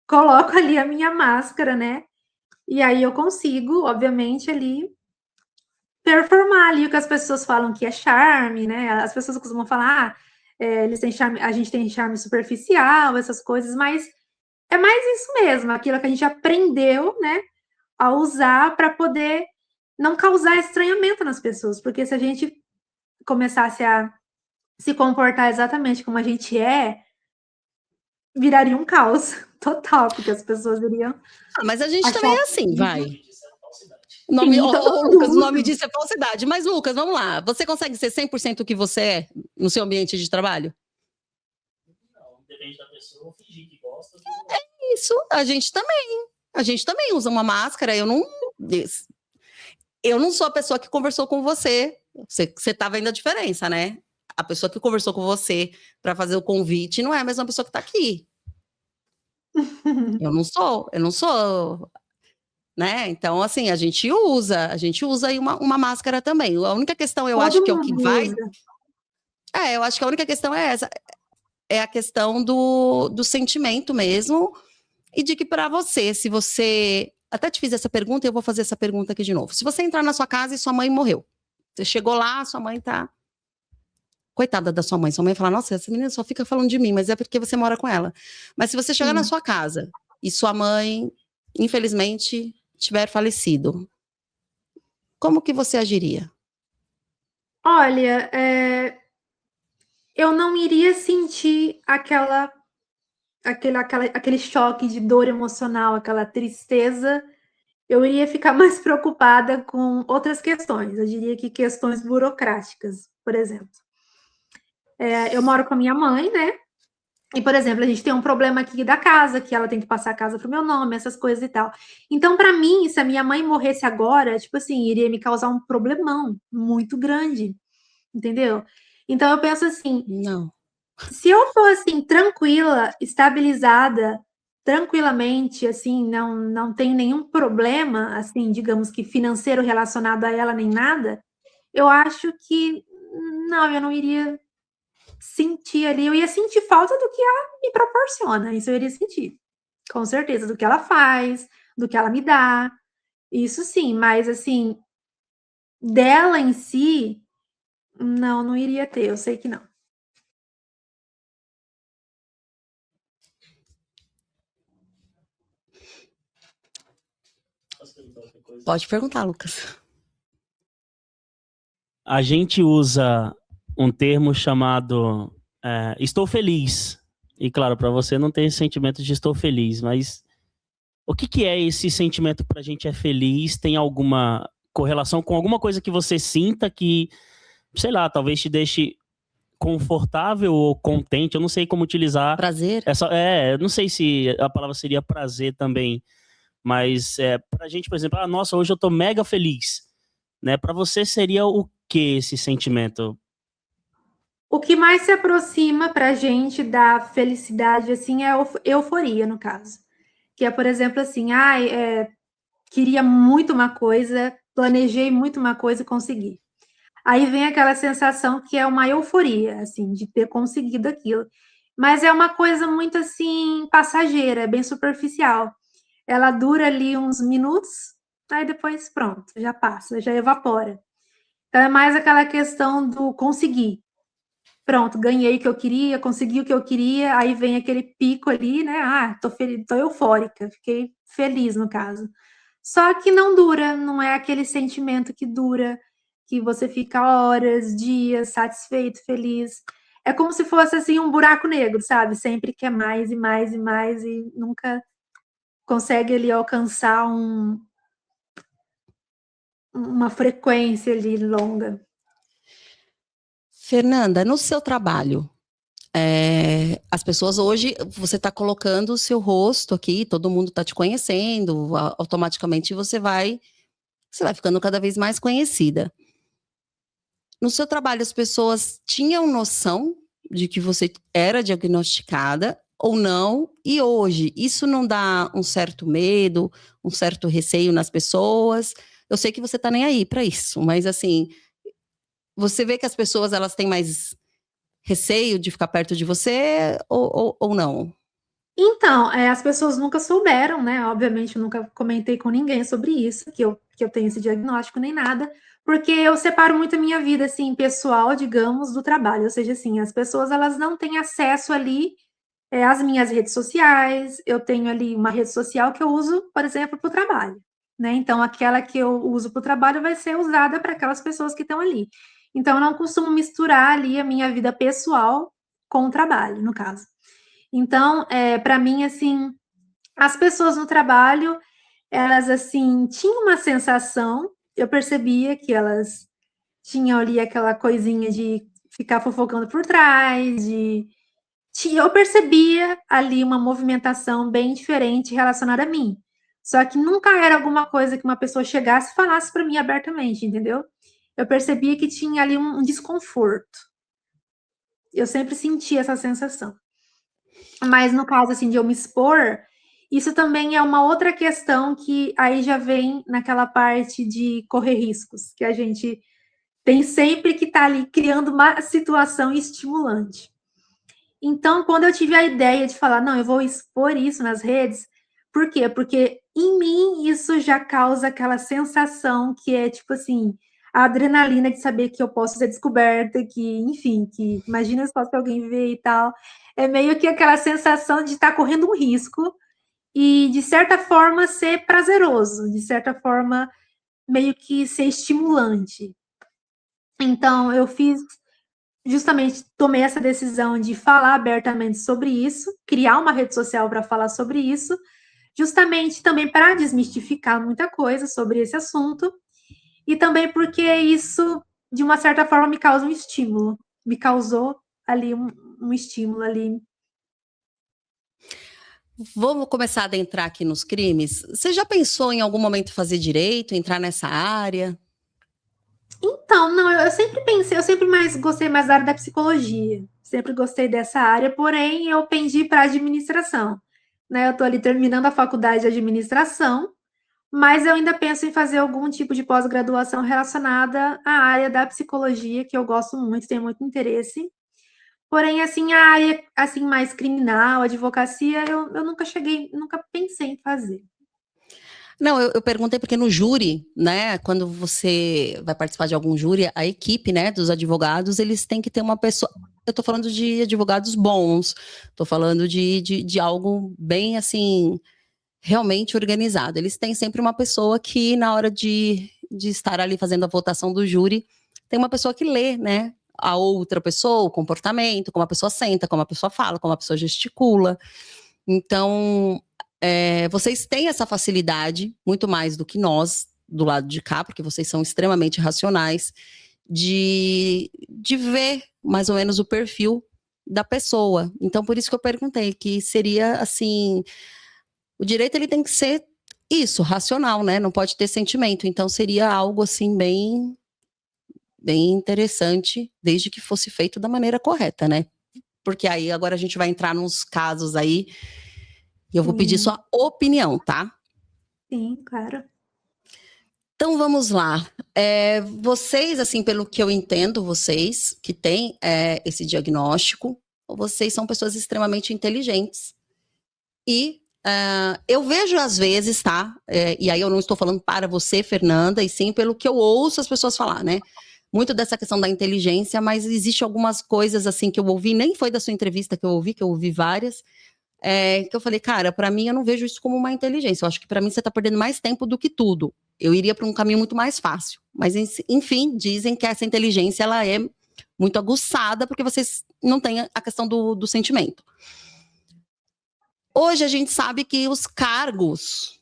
coloco ali a minha máscara, né? E aí eu consigo, obviamente, ali performar ali o que as pessoas falam que é charme, né? As pessoas costumam falar, eles têm charme, a gente tem charme superficial, essas coisas, mas é mais isso mesmo, aquilo que a gente aprendeu, né, a usar para poder não causar estranhamento nas pessoas, porque se a gente começasse a se comportar exatamente como a gente viraria um caos total, porque as pessoas iriam Mas a gente também achar é assim, vai. sim, todo Lucas, o mundo. nome disso é falsidade. Mas, Lucas, vamos lá. Você consegue ser 100% o que você é no seu ambiente de trabalho? Não, depende da pessoa, fingir que gosta. Isso, a gente também. A gente também usa uma máscara. Eu não sou a pessoa que conversou com você. Você tá vendo a diferença, né? A pessoa que conversou com você para fazer o convite não é a mesma pessoa que tá aqui. Eu não sou, né? Então, assim, a gente usa aí uma máscara também. A única questão, eu acho Todo que é o que mundo vai. usa. Eu acho que a única questão é essa. É a questão do sentimento mesmo. E de que para você, se você. Até te fiz essa pergunta e eu vou fazer essa pergunta aqui de novo. Se você entrar na sua casa e sua mãe morreu, você chegou lá, sua mãe tá. Coitada da sua mãe vai falar: nossa, essa menina só fica falando de mim, mas é porque você mora com ela. Mas se você chegar na sua casa e sua mãe, infelizmente, tiver falecido, como que você agiria? Olha, eu não iria sentir aquele choque de dor emocional, aquela tristeza. Eu iria ficar mais preocupada com outras questões. Eu diria que questões burocráticas, por exemplo. Eu moro com a minha mãe, né? E, por exemplo, a gente tem um problema aqui da casa, que ela tem que passar a casa pro meu nome, essas coisas e tal. Então, para mim, se a minha mãe morresse agora, tipo assim, iria me causar um problemão muito grande, entendeu? Então, eu penso assim, Não. se eu for assim, tranquila, estabilizada, tranquilamente, assim, não tenho nenhum problema, assim, digamos que financeiro relacionado a ela nem nada, eu acho que não, eu não iria sentir ali, eu ia sentir falta do que ela me proporciona, isso eu iria sentir, com certeza, do que ela faz, do que ela me dá, isso sim, mas assim, dela em si, não iria ter, eu sei que não. Pode perguntar, Lucas. A gente usa um termo chamado estou feliz. E claro, para você não tem esse sentimento de estou feliz, mas o que é esse sentimento para a gente é feliz? Tem alguma correlação com alguma coisa que você sinta que, sei lá, talvez te deixe confortável ou contente? Eu não sei como utilizar. Prazer? Eu não sei se a palavra seria prazer também, mas pra gente, por exemplo, nossa, hoje eu tô mega feliz, né? Para você seria o que esse sentimento? O que mais se aproxima para a gente da felicidade, assim, é a euforia, no caso. Que é, por exemplo, assim, queria muito uma coisa, planejei muito uma coisa e consegui. Aí vem aquela sensação que é uma euforia, assim, de ter conseguido aquilo. Mas é uma coisa muito, assim, passageira, bem superficial. ela dura ali uns minutos, aí depois pronto, já passa, já evapora. Então é mais aquela questão do conseguir. Pronto, ganhei o que eu queria, consegui o que eu queria, aí vem aquele pico ali, né? Ah, tô eufórica, fiquei feliz no caso. Só que não dura, não é aquele sentimento que dura, que você fica horas, dias, satisfeito, feliz. É como se fosse assim um buraco negro, sabe? Sempre quer mais e mais e mais e nunca consegue ali alcançar uma frequência ali longa. Fernanda, no seu trabalho, as pessoas hoje, você está colocando o seu rosto aqui, todo mundo está te conhecendo, automaticamente você vai ficando cada vez mais conhecida. No seu trabalho, as pessoas tinham noção de que você era diagnosticada ou não? E hoje, isso não dá um certo medo, um certo receio nas pessoas? Eu sei que você está nem aí para isso, mas assim, você vê que as pessoas elas têm mais receio de ficar perto de você ou não? Então, as pessoas nunca souberam, né? Obviamente, eu nunca comentei com ninguém sobre isso, que eu tenho esse diagnóstico nem nada, porque eu separo muito a minha vida, assim, pessoal, digamos, do trabalho. Ou seja, assim, as pessoas, elas não têm acesso ali às minhas redes sociais. Eu tenho ali uma rede social que eu uso, por exemplo, para o trabalho, né? Então, aquela que eu uso para o trabalho vai ser usada para aquelas pessoas que estão ali. Então, eu não costumo misturar ali a minha vida pessoal com o trabalho, no caso. Então, para mim, assim, as pessoas no trabalho, elas, assim, tinham uma sensação, eu percebia que elas tinham ali aquela coisinha de ficar fofocando por trás, eu percebia ali uma movimentação bem diferente relacionada a mim. Só que nunca era alguma coisa que uma pessoa chegasse e falasse para mim abertamente, entendeu? Eu percebia que tinha ali um desconforto. Eu sempre senti essa sensação. Mas no caso, assim, de eu me expor, isso também é uma outra questão que aí já vem naquela parte de correr riscos, que a gente tem sempre que estar ali criando uma situação estimulante. Então, quando eu tive a ideia de falar, não, eu vou expor isso nas redes, por quê? Porque em mim isso já causa aquela sensação que é tipo assim, a adrenalina de saber que eu posso ser descoberta, que, enfim, que imagina só se alguém vê e tal. É meio que aquela sensação de estar correndo um risco e, de certa forma, ser prazeroso, de certa forma, meio que ser estimulante. Então, eu justamente tomei essa decisão de falar abertamente sobre isso, criar uma rede social para falar sobre isso, justamente também para desmistificar muita coisa sobre esse assunto, e também porque isso, de uma certa forma, me causa um estímulo, me causou ali um estímulo ali. Vamos começar a adentrar aqui nos crimes. Você já pensou em algum momento fazer direito, entrar nessa área? Então, não, eu sempre pensei, eu sempre gostei mais da área da psicologia, sempre gostei dessa área, porém eu pendi para administração, né? Eu estou ali terminando a faculdade de administração, mas eu ainda penso em fazer algum tipo de pós-graduação relacionada à área da psicologia, que eu gosto muito, tenho muito interesse. Porém, assim, a área assim, mais criminal, advocacia, eu nunca pensei em fazer. Não, eu perguntei porque no júri, né, quando você vai participar de algum júri, a equipe, né, dos advogados, eles têm que ter uma pessoa. Eu tô falando de advogados bons, tô falando de algo bem, assim, realmente organizado. Eles têm sempre uma pessoa que, na hora de estar ali fazendo a votação do júri, tem uma pessoa que lê, né, a outra pessoa, o comportamento, como a pessoa senta, como a pessoa fala, como a pessoa gesticula. Então, vocês têm essa facilidade, muito mais do que nós, do lado de cá, porque vocês são extremamente racionais, de ver mais ou menos o perfil da pessoa. Então, por isso que eu perguntei, que seria, assim, o direito ele tem que ser isso, racional, né? Não pode ter sentimento. Então, seria algo, assim, bem interessante, desde que fosse feito da maneira correta, né? Porque aí, agora a gente vai entrar nos casos aí, e eu vou pedir sua opinião, tá? Sim, claro. Então, vamos lá. Vocês, assim, pelo que eu entendo, vocês que têm esse diagnóstico, vocês são pessoas extremamente inteligentes e Eu vejo às vezes, tá? E aí eu não estou falando para você, Fernanda, e sim pelo que eu ouço as pessoas falar, né? Muito dessa questão da inteligência, mas existe algumas coisas assim que eu ouvi, nem foi da sua entrevista que eu ouvi várias, que eu falei, cara, para mim eu não vejo isso como uma inteligência. Eu acho que para mim você tá perdendo mais tempo do que tudo. Eu iria para um caminho muito mais fácil. Mas, enfim, dizem que essa inteligência ela é muito aguçada porque vocês não têm a questão do sentimento. Hoje a gente sabe que os cargos,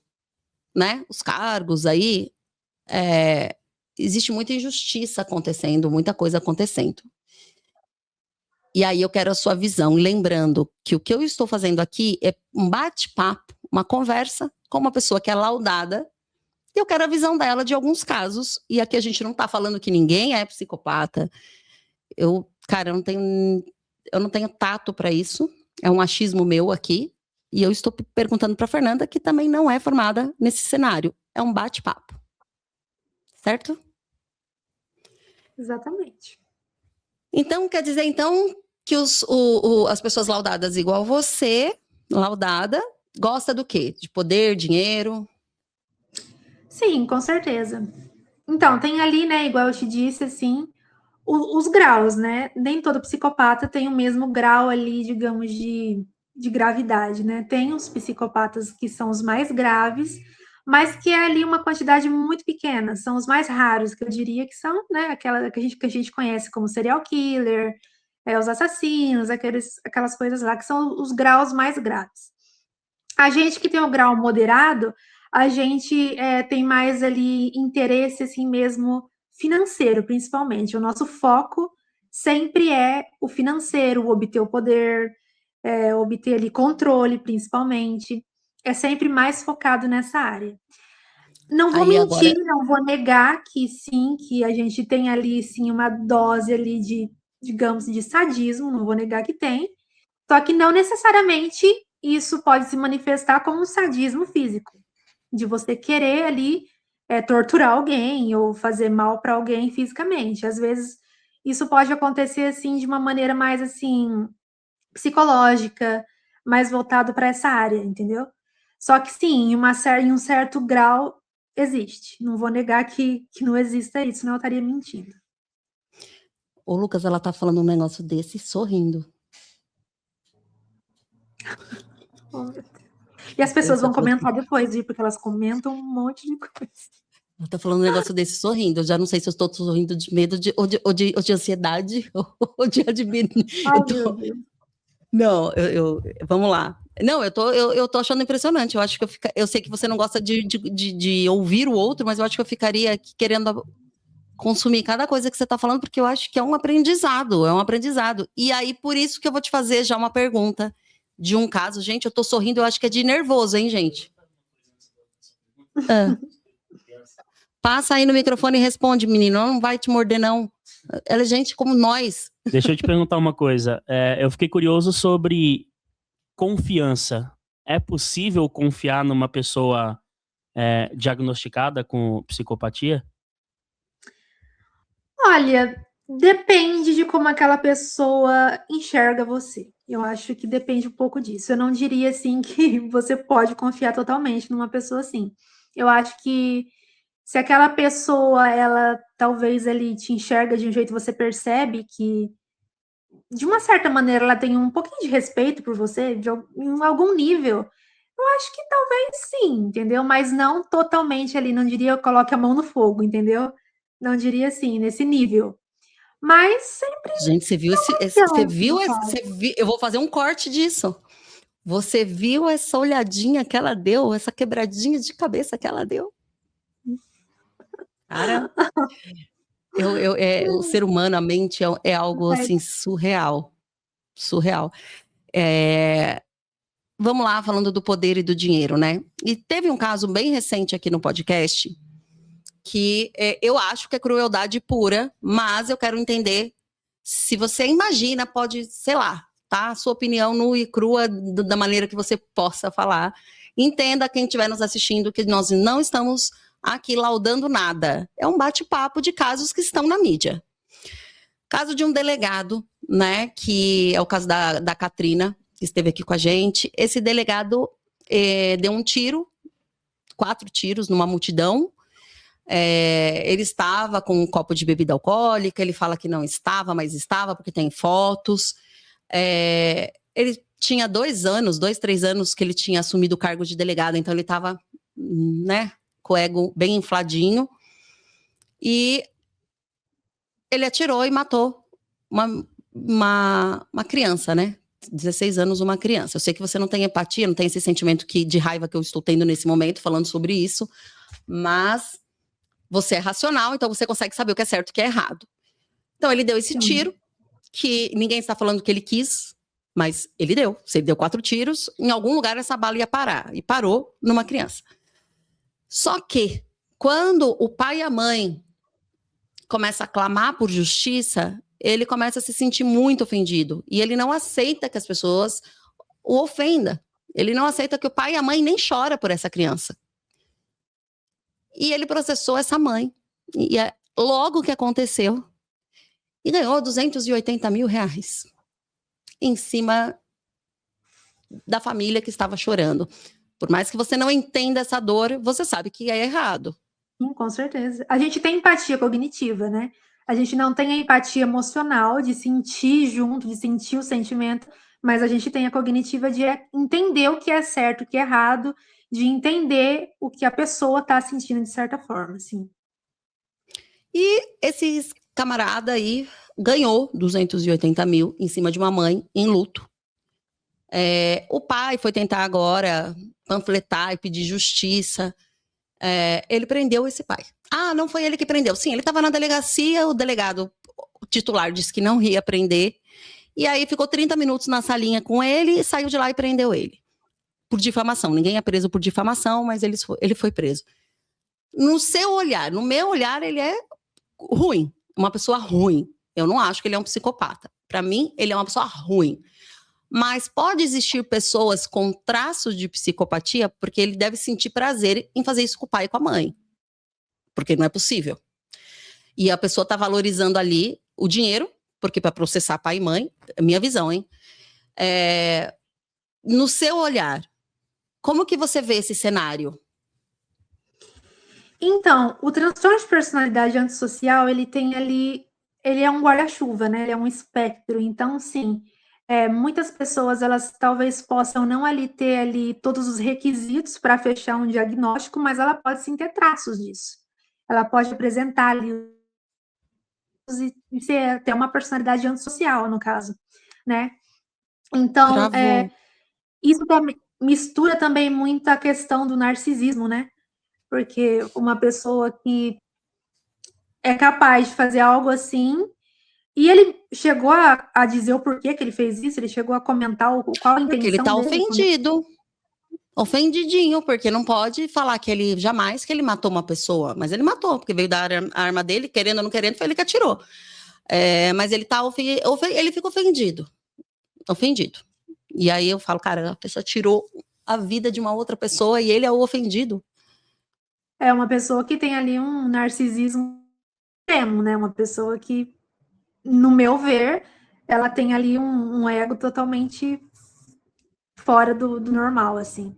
né? Os cargos aí, existe muita injustiça acontecendo, muita coisa acontecendo. E aí eu quero a sua visão, lembrando que o que eu estou fazendo aqui é um bate-papo, uma conversa com uma pessoa que é laudada, e eu quero a visão dela de alguns casos, e aqui a gente não está falando que ninguém é psicopata. Cara, eu não tenho tato para isso, é um achismo meu aqui, e eu estou perguntando para Fernanda, que também não é formada nesse cenário. É um bate-papo. Certo? Exatamente. Então, quer dizer, que as pessoas laudadas igual você, laudada, gosta do quê? De poder, dinheiro? Sim, com certeza. Então, tem ali, né, igual eu te disse, assim, os graus, né? Nem todo psicopata tem o mesmo grau ali, digamos, de gravidade, né? Tem os psicopatas que são os mais graves, mas que é ali uma quantidade muito pequena, são os mais raros, que eu diria que são, né, aquela que a gente conhece como serial killer, os assassinos, aquelas coisas lá, que são os graus mais graves. A gente que tem o grau moderado, a gente tem mais ali interesse, assim mesmo, financeiro, principalmente. O nosso foco sempre é o financeiro, obter o poder, obter ali controle, principalmente. É sempre mais focado nessa área. Não vou mentir, não vou negar que sim, que a gente tem ali, sim, uma dose ali de, digamos, de sadismo, não vou negar que tem. Só que não necessariamente isso pode se manifestar como um sadismo físico, de você querer ali torturar alguém ou fazer mal para alguém fisicamente. Às vezes isso pode acontecer assim de uma maneira mais assim psicológica, mais voltado para essa área, entendeu? Só que sim, em um certo grau existe. Não vou negar que não exista isso, senão eu estaria mentindo. Ô, Lucas, ela tá falando um negócio desse sorrindo. Oh, meu Deus. E as pessoas vão comentar depois, viu? Porque elas comentam um monte de coisa. Ela tá falando um negócio desse sorrindo. Eu já não sei se eu estou sorrindo de medo ou de ansiedade ou de admiração. Não, vamos lá. Não, eu tô achando impressionante. Eu acho que eu sei que você não gosta de ouvir o outro, mas eu acho que eu ficaria querendo consumir cada coisa que você tá falando, porque eu acho que é um aprendizado. E aí, por isso que eu vou te fazer já uma pergunta de um caso. Gente, eu tô sorrindo, eu acho que é de nervoso, hein, gente? Passa aí no microfone e responde, menino. Não vai te morder, não. Ela é gente como nós. Deixa eu te perguntar uma coisa. Eu fiquei curioso sobre confiança. É possível confiar numa pessoa diagnosticada com psicopatia? Olha, depende de como aquela pessoa enxerga você. Eu acho que depende um pouco disso. Eu não diria, assim, que você pode confiar totalmente numa pessoa assim. Eu acho que se aquela pessoa, ela talvez ali te enxerga de um jeito, você percebe que, de uma certa maneira, ela tem um pouquinho de respeito por você, em algum nível, eu acho que talvez sim, entendeu? Mas não totalmente ali, não diria coloque a mão no fogo, entendeu? Não diria assim, nesse nível. Mas sempre... Gente, você viu eu vou fazer um corte disso. Você viu essa olhadinha que ela deu, essa quebradinha de cabeça que ela deu? Cara, o ser humano, a mente é algo assim surreal. Vamos lá, falando do poder e do dinheiro, né? E teve um caso bem recente aqui no podcast que eu acho que é crueldade pura, mas eu quero entender se você imagina, pode, sei lá, tá? Sua opinião nua e crua da maneira que você possa falar. Entenda, quem estiver nos assistindo, que nós não estamos aqui laudando nada. É um bate-papo de casos que estão na mídia. Caso de um delegado, né, que é o caso da Katrina, que esteve aqui com a gente. Esse delegado, deu um tiro, 4 tiros numa multidão. Ele estava com um copo de bebida alcoólica, ele fala que não estava, mas estava, porque tem fotos. Ele tinha 2 anos, 2, 3 anos que ele tinha assumido o cargo de delegado, então ele estava, né, com o ego bem infladinho. E ele atirou e matou uma criança, né? 16 anos, uma criança. Eu sei que você não tem empatia, não tem esse sentimento de raiva que eu estou tendo nesse momento, falando sobre isso, mas você é racional, então você consegue saber o que é certo e o que é errado. Então ele deu esse tiro, que ninguém está falando que ele quis, mas ele deu. Se ele deu 4 tiros, em algum lugar essa bala ia parar, e parou numa criança. Só que, quando o pai e a mãe começam a clamar por justiça, ele começa a se sentir muito ofendido, e ele não aceita que as pessoas o ofendam. Ele não aceita que o pai e a mãe nem choram por essa criança. E ele processou essa mãe. E é logo que aconteceu. E ganhou R$280 mil em cima da família que estava chorando. Por mais que você não entenda essa dor, você sabe que é errado. Sim, com certeza. A gente tem empatia cognitiva, né? A gente não tem a empatia emocional de sentir junto, de sentir o sentimento, mas a gente tem a cognitiva de entender o que é certo, o que é errado, de entender o que a pessoa está sentindo de certa forma, assim. E esse camarada aí ganhou 280 mil em cima de uma mãe em luto. O pai foi tentar agora panfletar e pedir justiça. Ele prendeu esse pai. Ah, não foi ele que prendeu. Sim, ele estava na delegacia, o delegado titular disse que não ia prender. E aí ficou 30 minutos na salinha com ele, saiu de lá e prendeu ele. Por difamação. Ninguém é preso por difamação, mas ele foi preso. No seu olhar, no meu olhar, ele é ruim. Uma pessoa ruim. Eu não acho que ele é um psicopata. Para mim, ele é uma pessoa ruim. Mas pode existir pessoas com traços de psicopatia, porque ele deve sentir prazer em fazer isso com o pai e com a mãe. Porque não é possível. E a pessoa está valorizando ali o dinheiro, porque para processar pai e mãe, é minha visão, hein? No seu olhar, como que você vê esse cenário? Então, o transtorno de personalidade antissocial, ele é um guarda-chuva, né? Ele é um espectro. Então, sim, muitas pessoas, elas talvez possam não ter ali todos os requisitos para fechar um diagnóstico, mas ela pode sim ter traços disso. Ela pode apresentar ali e ser até uma personalidade antissocial, no caso, né? Então, isso mistura também muito a questão do narcisismo, né? Porque uma pessoa que é capaz de fazer algo assim, e ele chegou a dizer o porquê que ele fez isso, ele chegou a comentar qual a intenção dele. Porque ele tá ofendido. Ofendidinho, porque não pode falar que ele jamais que ele matou uma pessoa, mas ele matou, porque veio da arma dele, querendo ou não querendo, foi ele que atirou. Mas ele ele fica ofendido. E aí eu falo, cara, a pessoa tirou a vida de uma outra pessoa e ele é o ofendido. É uma pessoa que tem ali um narcisismo extremo, né? Uma pessoa que, no meu ver, ela tem ali um ego totalmente fora do normal, assim.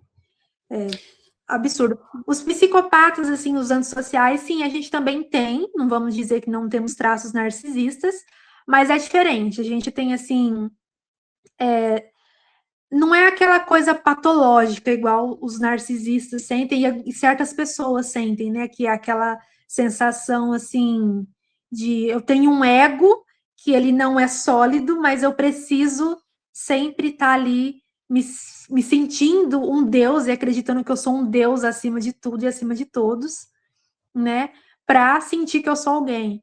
Absurdo. Os psicopatas, assim, os antissociais, sim, a gente também tem, não vamos dizer que não temos traços narcisistas, mas é diferente. A gente tem, assim, não é aquela coisa patológica igual os narcisistas sentem e certas pessoas sentem, né? Que é aquela sensação, assim, de eu tenho um ego que ele não é sólido, mas eu preciso sempre estar ali me sentindo um deus e acreditando que eu sou um deus acima de tudo e acima de todos, né? Para sentir que eu sou alguém.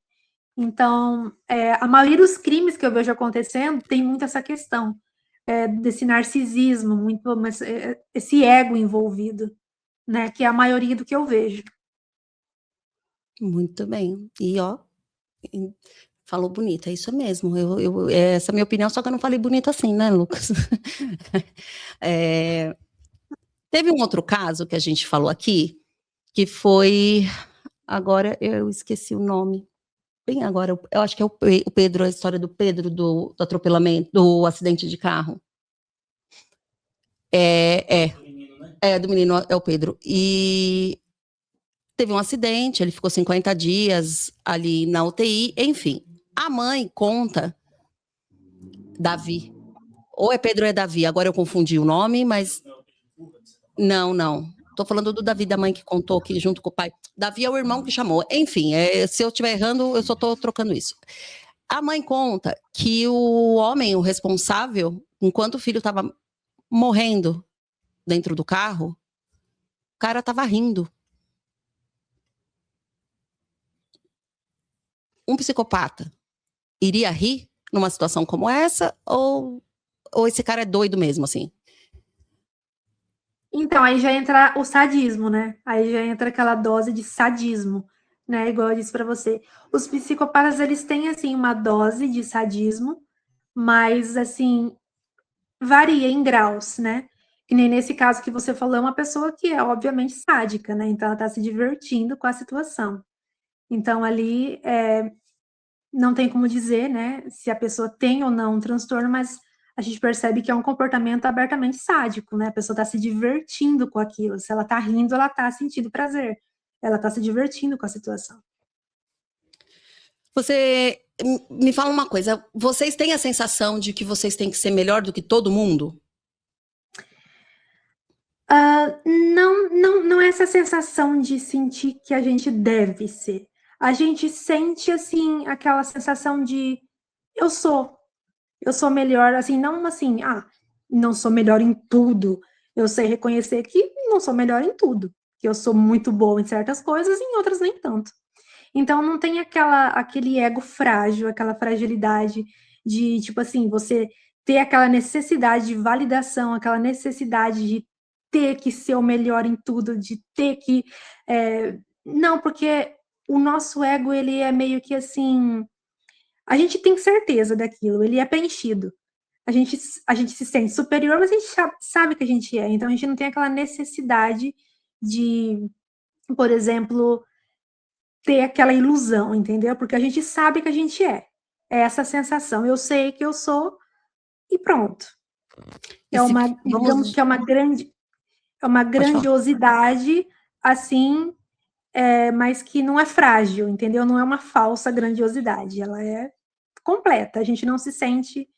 Então, a maioria dos crimes que eu vejo acontecendo tem muito essa questão desse narcisismo, muito esse ego envolvido, né? Que é a maioria do que eu vejo. Muito bem. E ó, falou bonito, é isso mesmo. Essa é a minha opinião, só que eu não falei bonito assim, né, Lucas? Teve um outro caso que a gente falou aqui, que foi. Agora eu esqueci o nome. Bem agora, eu acho que é o Pedro, a história do Pedro, do atropelamento, do acidente de carro. Do menino é o Pedro. E teve um acidente, ele ficou 50 dias ali na UTI, enfim. A mãe conta, Davi, ou é Pedro ou é Davi, agora eu confundi o nome, mas... Não. Tô falando do Davi, da mãe que contou aqui junto com o pai. Davi é o irmão que chamou. Enfim, se eu estiver errando, eu só tô trocando isso. A mãe conta que o homem, o responsável, enquanto o filho estava morrendo dentro do carro, o cara estava rindo. Um psicopata iria rir numa situação como essa? Ou esse cara é doido mesmo, assim? Então, aí já entra o sadismo, né? Aí já entra aquela dose de sadismo, né? Igual eu disse para você. Os psicopatas, eles têm, assim, uma dose de sadismo, mas, assim, varia em graus, né? E nem nesse caso que você falou, é uma pessoa que é, obviamente, sádica, né? Então, ela está se divertindo com a situação. Então, ali, não tem como dizer, né, se a pessoa tem ou não um transtorno, mas a gente percebe que é um comportamento abertamente sádico, né? A pessoa está se divertindo com aquilo. Se ela está rindo, ela está sentindo prazer. Ela está se divertindo com a situação. Você me fala uma coisa, vocês têm a sensação de que vocês têm que ser melhor do que todo mundo? Não é essa sensação de sentir que a gente deve ser. A gente sente, assim, aquela sensação de eu sou melhor, assim, não assim, não sou melhor em tudo. Eu sei reconhecer que não sou melhor em tudo, que eu sou muito boa em certas coisas e em outras nem tanto. Então não tem aquele ego frágil, aquela fragilidade de, tipo assim, você ter aquela necessidade de validação, aquela necessidade de ter que ser o melhor em tudo, de ter que... Não, porque o nosso ego, ele é meio que assim... A gente tem certeza daquilo, ele é preenchido. A gente se sente superior, mas a gente sabe que a gente é. Então, a gente não tem aquela necessidade de, por exemplo, ter aquela ilusão, entendeu? Porque a gente sabe que a gente é. É essa sensação. Eu sei que eu sou e pronto. Digamos que é uma grandiosidade, assim, mas que não é frágil, entendeu? Não é uma falsa grandiosidade. Ela é completa. A gente não se sente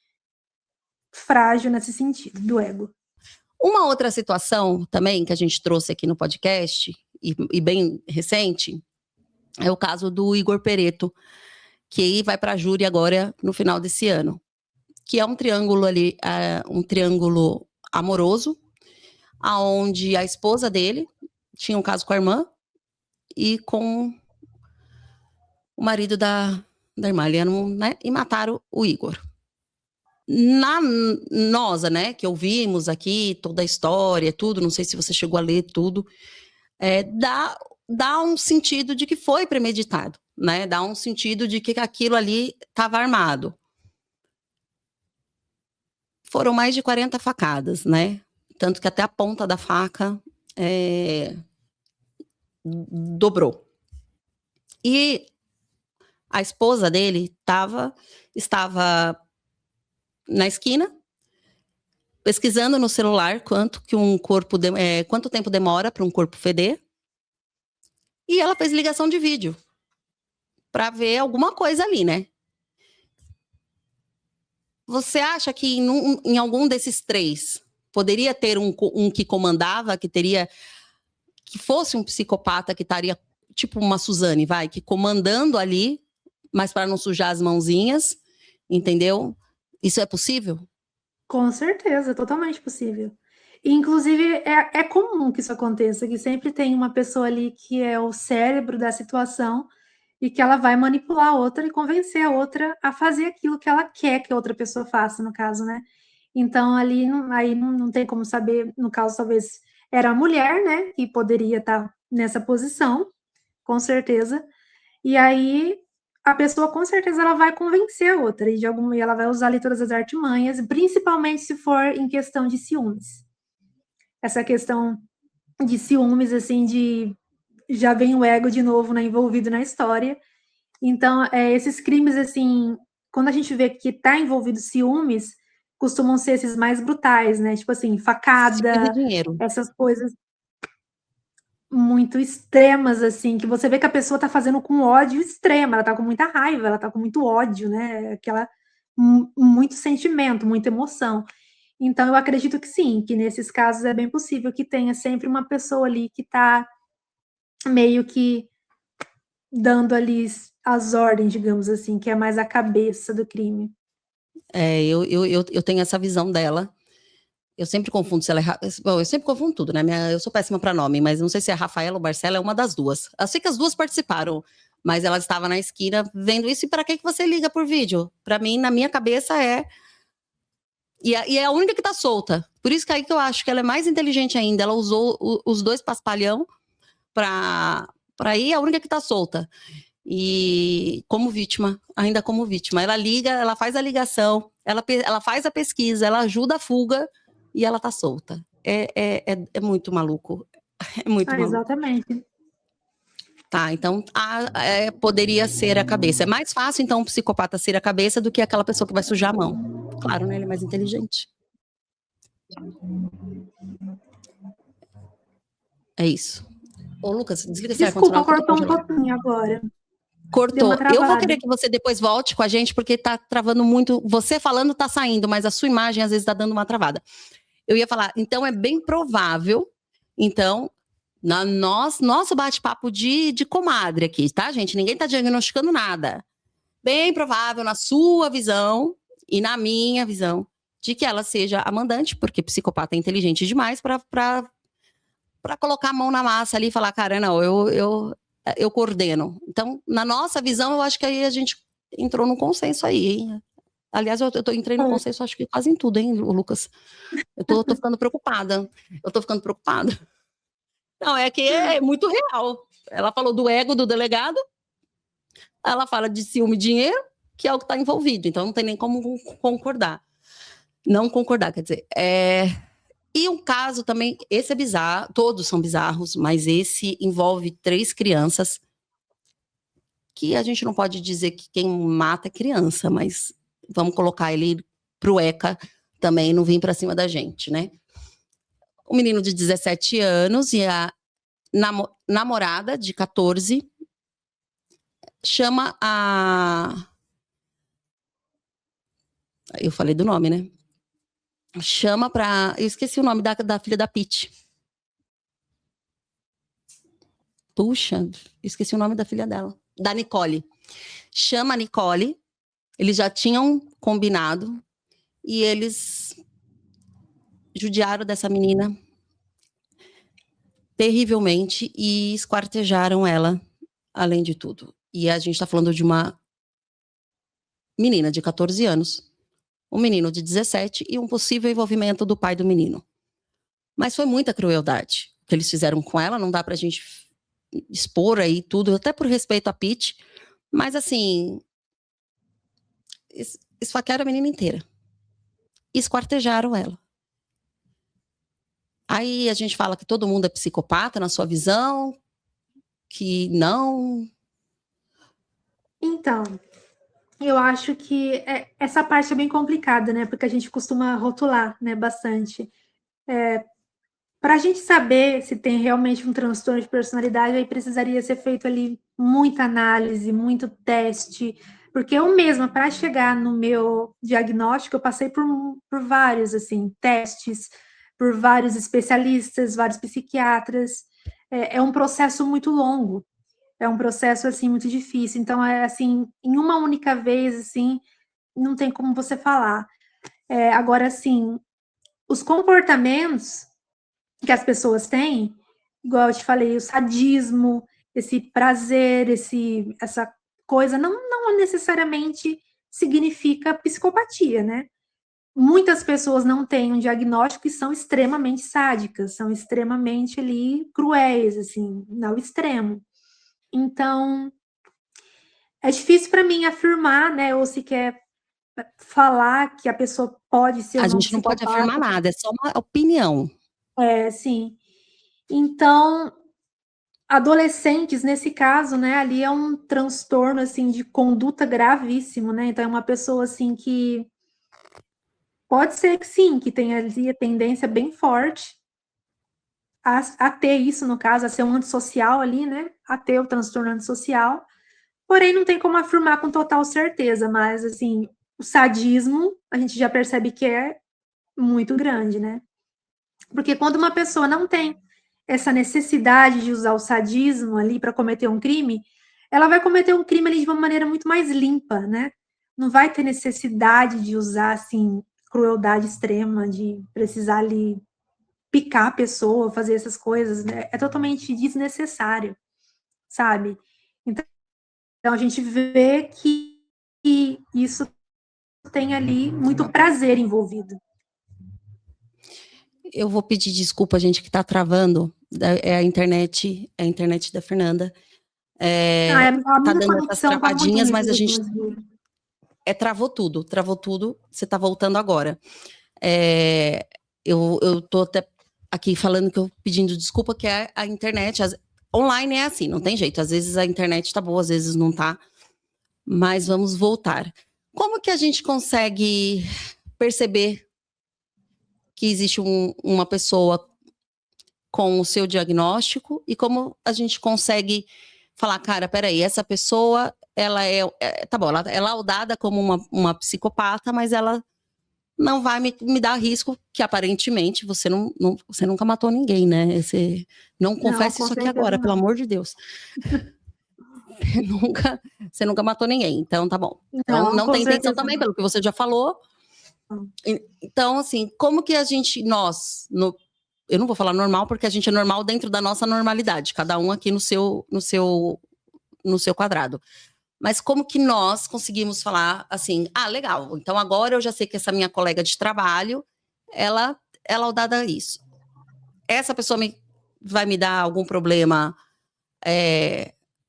frágil nesse sentido, do ego. Uma outra situação também que a gente trouxe aqui no podcast, e bem recente, é o caso do Igor Pereto, que vai para a júri agora no final desse ano, que é um triângulo ali, um triângulo amoroso, aonde a esposa dele tinha um caso com a irmã e com o marido da irmã, né? E mataram o Igor. Nós, né, que ouvimos aqui toda a história, tudo, não sei se você chegou a ler tudo, dá um sentido de que foi premeditado, né? Dá um sentido de que aquilo ali estava armado. Foram mais de 40 facadas, né? Tanto que até a ponta da faca dobrou. E a esposa dele estava na esquina, pesquisando no celular quanto tempo demora para um corpo feder. E ela fez ligação de vídeo para ver alguma coisa ali, né? Você acha que em algum desses três poderia ter um que comandava, que fosse um psicopata que estaria tipo uma Suzane, que comandando ali, mas para não sujar as mãozinhas, entendeu? Isso é possível? Com certeza, totalmente possível. E, inclusive, é comum que isso aconteça, que sempre tem uma pessoa ali que é o cérebro da situação e que ela vai manipular a outra e convencer a outra a fazer aquilo que ela quer que a outra pessoa faça, no caso, né? Então, ali não tem como saber, no caso, talvez era a mulher, né, que poderia estar nessa posição, com certeza. E aí a pessoa com certeza ela vai convencer a outra e ela vai usar ali todas as artimanhas, principalmente se for em questão de ciúmes. Essa questão de ciúmes, assim, já vem o ego de novo, né, envolvido na história. Então, esses crimes, assim, quando a gente vê que está envolvido ciúmes, costumam ser esses mais brutais, né? Tipo assim, facada, dinheiro. essas coisas muito extremas, assim, que você vê que a pessoa tá fazendo com ódio extremo, ela tá com muita raiva, ela tá com muito ódio, né? Muito sentimento, muita emoção. Então, eu acredito que sim, que nesses casos é bem possível que tenha sempre uma pessoa ali que tá meio que dando ali as ordens, digamos assim, que é mais a cabeça do crime. Eu tenho essa visão dela. Eu sempre confundo se ela é. Bom, eu sempre confundo tudo, né? Eu sou péssima para nome, mas não sei se é Rafaela ou Marcela, é uma das duas. Eu sei que as duas participaram, mas ela estava na esquina vendo isso. E para que você liga por vídeo? Para mim, na minha cabeça, é. E é a única que tá solta. Por isso que aí que eu acho que ela é mais inteligente ainda. Ela usou os dois paspalhão para ir, é a única que tá solta. E ainda como vítima. Ela liga, ela faz a ligação, ela faz a pesquisa, ela ajuda a fuga e ela tá solta. É muito maluco. É muito maluco. Exatamente. Tá, então poderia ser a cabeça. É mais fácil, então, um psicopata ser a cabeça do que aquela pessoa que vai sujar a mão. Claro, né? Ele é mais inteligente. É isso. Ô, Lucas, desliga esse Desculpa, ar-condicionado. cortou um pouquinho agora. Cortou. Eu vou querer que você depois volte com a gente, porque tá travando muito. Você falando tá saindo, mas a sua imagem às vezes tá dando uma travada. Eu ia falar, então é bem provável, então, nosso bate-papo de comadre aqui, tá, gente? Ninguém tá diagnosticando nada. Bem provável, na sua visão e na minha visão, de que ela seja a mandante, porque psicopata é inteligente demais para colocar a mão na massa ali e falar, cara, não, eu coordeno. Então, na nossa visão, eu acho que aí a gente entrou num consenso aí, hein? Aliás, eu entrei no consenso, acho que quase em tudo, hein, Lucas? Eu tô ficando preocupada. Não, é que é muito real. Ela falou do ego do delegado, ela fala de ciúme e dinheiro, que é o que está envolvido. Então, não tem nem como concordar. Não concordar, quer dizer. E um caso também, esse é bizarro, todos são bizarros, mas esse envolve 3 crianças, que a gente não pode dizer que quem mata é criança, mas vamos colocar ele pro ECA também, não vir para cima da gente, né? Um menino de 17 anos e a namorada de 14 chama a... Eu falei do nome, né? Chama pra... Eu esqueci o nome da filha da Pitty. Puxa, esqueci o nome da filha dela. Da Nicole. Chama a Nicole. Eles já tinham combinado. E eles judiaram dessa menina terrivelmente e esquartejaram ela, além de tudo. E a gente está falando de uma menina de 14 anos, um menino de 17 e um possível envolvimento do pai do menino. Mas foi muita crueldade que eles fizeram com ela, não dá pra gente expor aí tudo, até por respeito a Pitty, mas assim, esfaquearam a menina inteira. Esquartejaram ela. Aí a gente fala que todo mundo é psicopata, na sua visão, que não... Então, eu acho que essa parte é bem complicada, né? Porque a gente costuma rotular, né, bastante. Para a gente saber se tem realmente um transtorno de personalidade, aí precisaria ser feito ali muita análise, muito teste, porque eu mesma, para chegar no meu diagnóstico, eu passei por vários, assim, testes, por vários especialistas, vários psiquiatras. É um processo muito longo, é um processo, assim, muito difícil. Então, assim, em uma única vez, assim, não tem como você falar. Agora, assim, os comportamentos que as pessoas têm, igual eu te falei, o sadismo, esse prazer, essa coisa, não necessariamente significa psicopatia, né? Muitas pessoas não têm um diagnóstico e são extremamente sádicas, são extremamente ali cruéis, assim, ao extremo. Então, é difícil para mim afirmar, né, ou sequer falar que a pessoa pode ser ou não psicopata. A gente não pode afirmar nada, é só uma opinião. Sim. Então, adolescentes, nesse caso, né, ali é um transtorno, assim, de conduta gravíssimo, né, então é uma pessoa, assim, que Pode ser que sim, que tenha ali a tendência bem forte a ter isso, no caso, a ser um antissocial ali, né? A ter o transtorno antissocial. Porém, não tem como afirmar com total certeza, mas, assim, o sadismo, a gente já percebe que é muito grande, né? Porque quando uma pessoa não tem essa necessidade de usar o sadismo ali para cometer um crime, ela vai cometer um crime ali de uma maneira muito mais limpa, né? Não vai ter necessidade de usar, assim, crueldade extrema, de precisar ali picar a pessoa, fazer essas coisas, né? É totalmente desnecessário, sabe? Então, a gente vê que isso tem ali muito prazer envolvido. Eu vou pedir desculpa, gente, que tá travando. É a internet da Fernanda. A Tá minha dando essas conexão tá muito travadinhas, mas a ruim, gente inclusive. travou tudo. Você tá voltando agora. Eu tô até aqui falando que eu pedindo desculpa, que é a internet. Online é assim, não tem jeito. Às vezes a internet tá boa, às vezes não tá. Mas vamos voltar. Como que a gente consegue perceber que existe uma pessoa com o seu diagnóstico e como a gente consegue falar, cara, peraí, essa pessoa, ela tá bom, ela é laudada como uma psicopata, mas ela não vai me dar risco, que aparentemente você você nunca matou ninguém, né? Você não confessa isso aqui agora, pelo amor de Deus. Você nunca matou ninguém, então tá bom. Então não tem intenção também, pelo que você já falou. Então, assim, como que a gente, eu não vou falar normal, porque a gente é normal dentro da nossa normalidade, cada um aqui no seu quadrado. Mas como que nós conseguimos falar assim, legal, então agora eu já sei que essa minha colega de trabalho, ela é laudada a isso. Essa pessoa vai me dar algum problema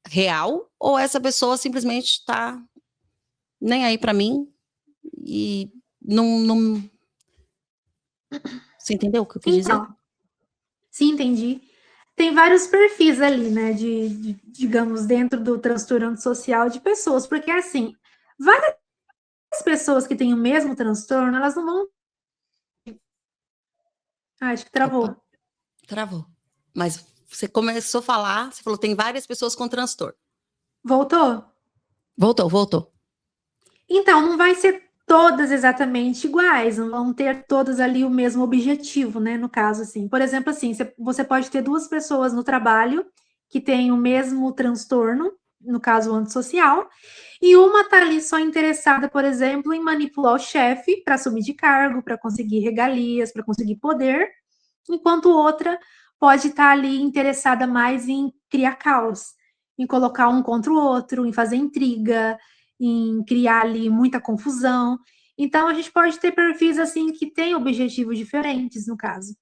real, ou essa pessoa simplesmente tá nem aí para mim e não... Você entendeu o que eu quis dizer? Sim, entendi. Tem vários perfis ali, né, digamos, dentro do transtorno antissocial de pessoas, porque, assim, várias pessoas que têm o mesmo transtorno, elas não vão... acho que travou. Opa, travou. Mas você começou a falar, você falou, tem várias pessoas com transtorno. Voltou? Voltou. Então, não vai ser todas exatamente iguais, não vão ter todas ali o mesmo objetivo, né? No caso, assim. Por exemplo, assim, você pode ter duas pessoas no trabalho que têm o mesmo transtorno, no caso, o antissocial, e uma tá ali só interessada, por exemplo, em manipular o chefe para subir de cargo, para conseguir regalias, para conseguir poder, enquanto outra pode estar ali interessada mais em criar caos, em colocar um contra o outro, em fazer intriga, em criar ali muita confusão. Então, a gente pode ter perfis assim que têm objetivos diferentes, no caso.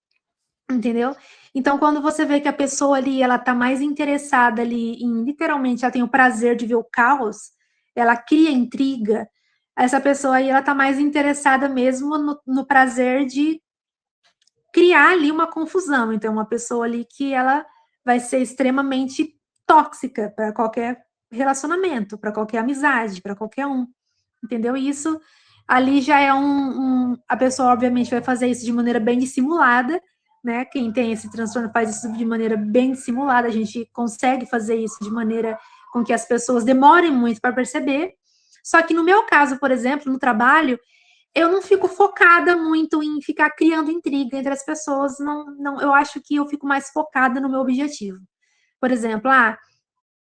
Entendeu? Então, quando você vê que a pessoa ali, ela tá mais interessada ali em, literalmente, ela tem o prazer de ver o caos, ela cria intriga, essa pessoa aí, ela tá mais interessada mesmo no prazer de criar ali uma confusão. Então, uma pessoa ali que ela vai ser extremamente tóxica para qualquer relacionamento, para qualquer amizade, para qualquer um, entendeu? E isso ali já é a pessoa, obviamente, vai fazer isso de maneira bem dissimulada, né? Quem tem esse transtorno faz isso de maneira bem dissimulada, a gente consegue fazer isso de maneira com que as pessoas demorem muito para perceber. Só que no meu caso, por exemplo, no trabalho, eu não fico focada muito em ficar criando intriga entre as pessoas, não, eu acho que eu fico mais focada no meu objetivo. Por exemplo,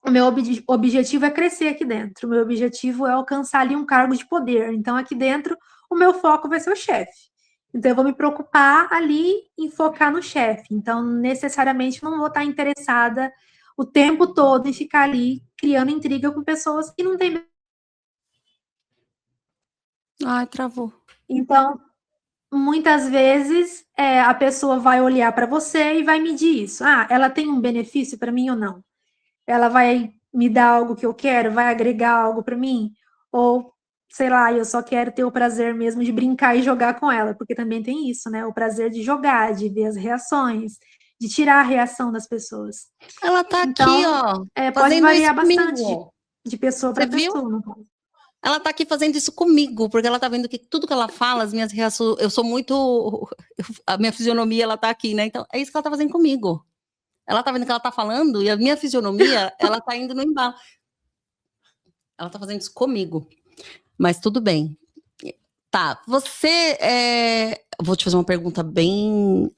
o meu objetivo é crescer aqui dentro, o meu objetivo é alcançar ali um cargo de poder, então aqui dentro o meu foco vai ser o chefe. Então eu vou me preocupar ali em focar no chefe, então necessariamente não vou estar interessada o tempo todo em ficar ali criando intriga com pessoas que não têm... Travou. Então, muitas vezes a pessoa vai olhar para você e vai medir isso. Ela tem um benefício para mim ou não? Ela vai me dar algo que eu quero? Vai agregar algo para mim? Ou, sei lá, eu só quero ter o prazer mesmo de brincar e jogar com ela, porque também tem isso, né? O prazer de jogar, de ver as reações, de tirar a reação das pessoas. Ela tá então, aqui, ó. Pode variar bastante de pessoa para pessoa. pessoa. Ela tá aqui fazendo isso comigo, porque ela tá vendo que tudo que ela fala, as minhas reações, eu sou muito, a minha fisionomia, ela tá aqui, né? Então, é isso que ela tá fazendo comigo. Ela tá vendo que ela tá falando e a minha fisionomia, ela tá indo no embalo. Ela tá fazendo isso comigo. Mas tudo bem. Tá, vou te fazer uma pergunta bem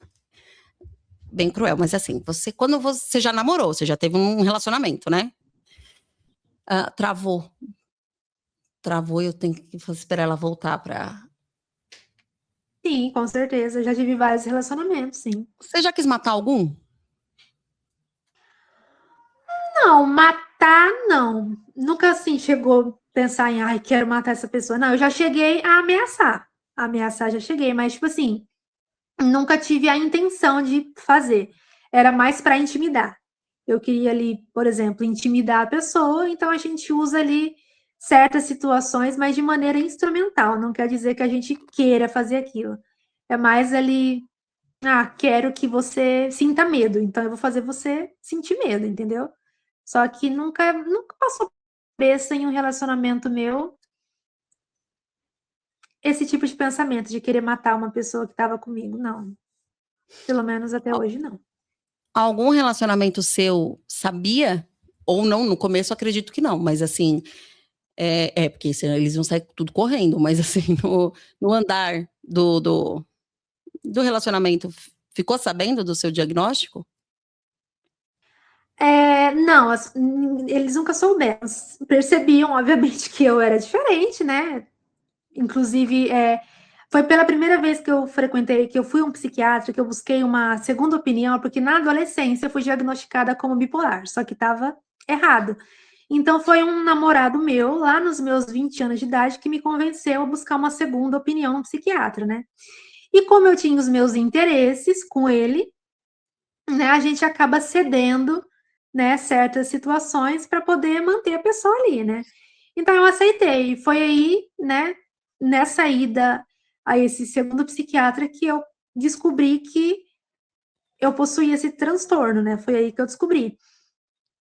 cruel, mas assim, quando você já namorou, você já teve um relacionamento, né? Travou, eu tenho que esperar ela voltar pra... Sim, com certeza. Eu já tive vários relacionamentos, sim. Você já quis matar algum? Não, matar, não. Nunca, assim, chegou a pensar em, ai, quero matar essa pessoa. Não, eu já cheguei a ameaçar. Ameaçar já cheguei, mas, tipo assim, nunca tive a intenção de fazer. Era mais para intimidar. Eu queria ali, por exemplo, intimidar a pessoa, então a gente usa ali certas situações, mas de maneira instrumental. Não quer dizer que a gente queira fazer aquilo. É mais ali, quero que você sinta medo, então eu vou fazer você sentir medo, entendeu? Só que nunca passou por cabeça em um relacionamento meu esse tipo de pensamento de querer matar uma pessoa que estava comigo, não. Pelo menos até hoje, não. Algum relacionamento seu sabia? Ou não, no começo eu acredito que não, mas assim, porque eles vão sair tudo correndo, mas assim, no andar do relacionamento, ficou sabendo do seu diagnóstico? Não, eles nunca souberam. Percebiam, obviamente, que eu era diferente, né? Inclusive, foi pela primeira vez que eu frequentei, que eu fui a um psiquiatra, que eu busquei uma segunda opinião, porque na adolescência eu fui diagnosticada como bipolar, só que estava errado. Então, foi um namorado meu, lá nos meus 20 anos de idade, que me convenceu a buscar uma segunda opinião no psiquiatra, né? E como eu tinha os meus interesses com ele, né, a gente acaba cedendo, né, certas situações para poder manter a pessoa ali, né? Então eu aceitei. Foi aí, né, nessa ida a esse segundo psiquiatra que eu descobri que eu possuía esse transtorno, né? Foi aí que eu descobri.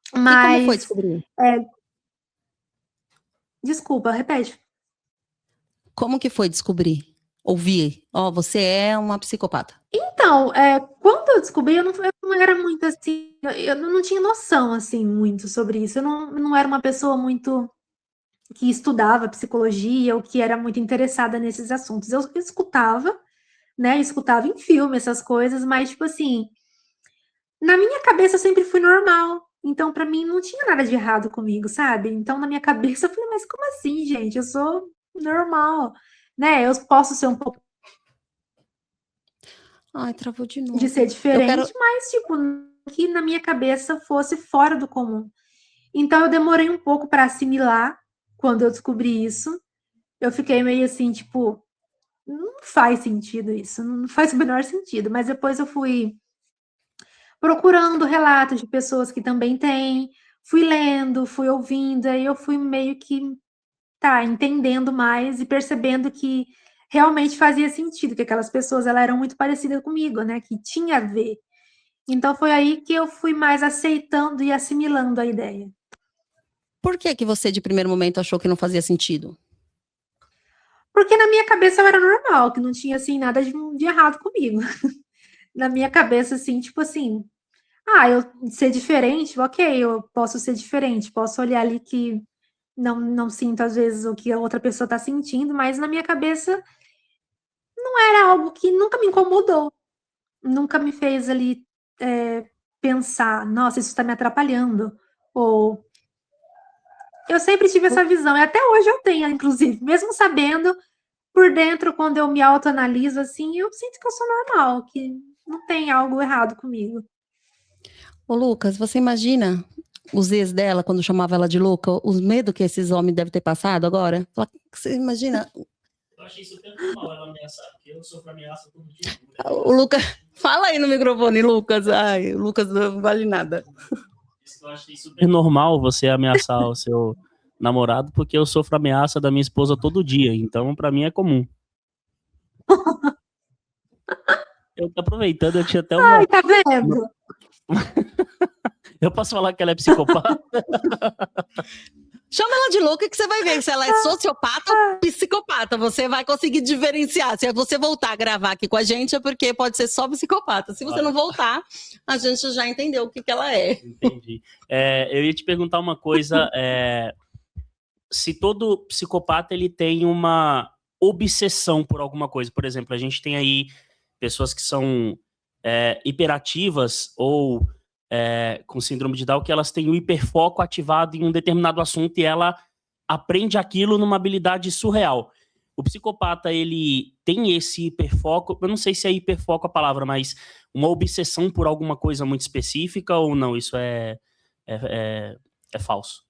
E como foi Mas, descobrir? desculpa, repete. Como que foi descobrir? Ouvir, você é uma psicopata. Então, quando eu descobri, eu não era muito assim, eu não tinha noção, assim, muito sobre isso. Eu não era uma pessoa muito que estudava psicologia ou que era muito interessada nesses assuntos. Eu escutava, né? Escutava em filme essas coisas, mas, tipo assim, na minha cabeça eu sempre fui normal. Então, para mim, não tinha nada de errado comigo, sabe? Então, na minha cabeça, eu falei, mas como assim, gente? Eu sou normal, né? Eu posso ser um pouco Ai, travou de novo. de ser diferente, mas, tipo, que na minha cabeça fosse fora do comum. Então, eu demorei um pouco para assimilar quando eu descobri isso. Eu fiquei meio assim, tipo, não faz sentido isso, não faz o menor sentido. Mas depois eu fui procurando relatos de pessoas que também têm, fui lendo, fui ouvindo, aí eu fui meio que entendendo mais e percebendo que realmente fazia sentido, que aquelas pessoas elas eram muito parecidas comigo, né? Que tinha a ver. Então foi aí que eu fui mais aceitando e assimilando a ideia. Por que você, de primeiro momento, achou que não fazia sentido? Porque na minha cabeça eu era normal, que não tinha, assim, nada de errado comigo. Na minha cabeça, assim, tipo assim, eu ser diferente, ok, eu posso ser diferente, posso olhar ali que não sinto, às vezes, o que a outra pessoa tá sentindo, mas na minha cabeça não era algo que nunca me incomodou, nunca me fez ali pensar, nossa, isso tá me atrapalhando, ou... Eu sempre tive essa visão, e até hoje eu tenho, inclusive, mesmo sabendo, por dentro, quando eu me autoanaliso, assim, eu sinto que eu sou normal, que não tem algo errado comigo. Ô, Lucas, você imagina os ex dela, quando chamava ela de louca, os medos que esses homens devem ter passado agora? Você imagina... Eu achei super normal ela ameaçar, porque eu sofro ameaça todo dia. O Lucas... Fala aí no microfone, Lucas. Ai, o Lucas não vale nada. Eu achei super normal você ameaçar o seu namorado, porque eu sofro ameaça da minha esposa todo dia, então pra mim é comum. Eu tô aproveitando, eu tinha até uma... Ai, tá vendo? Eu posso falar que ela é psicopata? Chama ela de louca que você vai ver se ela é sociopata ou psicopata. Você vai conseguir diferenciar. Se você voltar a gravar aqui com a gente, é porque pode ser só psicopata. Se você não voltar, a gente já entendeu o que ela é. Entendi. Eu ia te perguntar uma coisa. Se todo psicopata ele tem uma obsessão por alguma coisa. Por exemplo, a gente tem aí pessoas que são hiperativas ou com síndrome de Down, que elas têm o hiperfoco ativado em um determinado assunto e ela aprende aquilo numa habilidade surreal. O psicopata, ele tem esse hiperfoco, eu não sei se é hiperfoco a palavra, mas uma obsessão por alguma coisa muito específica ou não? Isso é falso?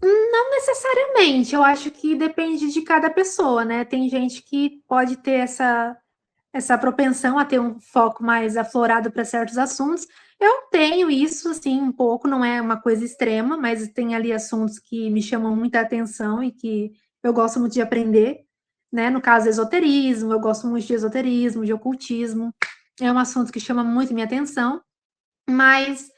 Não necessariamente, eu acho que depende de cada pessoa, né? Tem gente que pode ter essa propensão a ter um foco mais aflorado para certos assuntos. Eu tenho isso, assim, um pouco, não é uma coisa extrema, mas tem ali assuntos que me chamam muita atenção e que eu gosto muito de aprender, né? No caso, esoterismo, eu gosto muito de esoterismo, de ocultismo. É um assunto que chama muito minha atenção, mas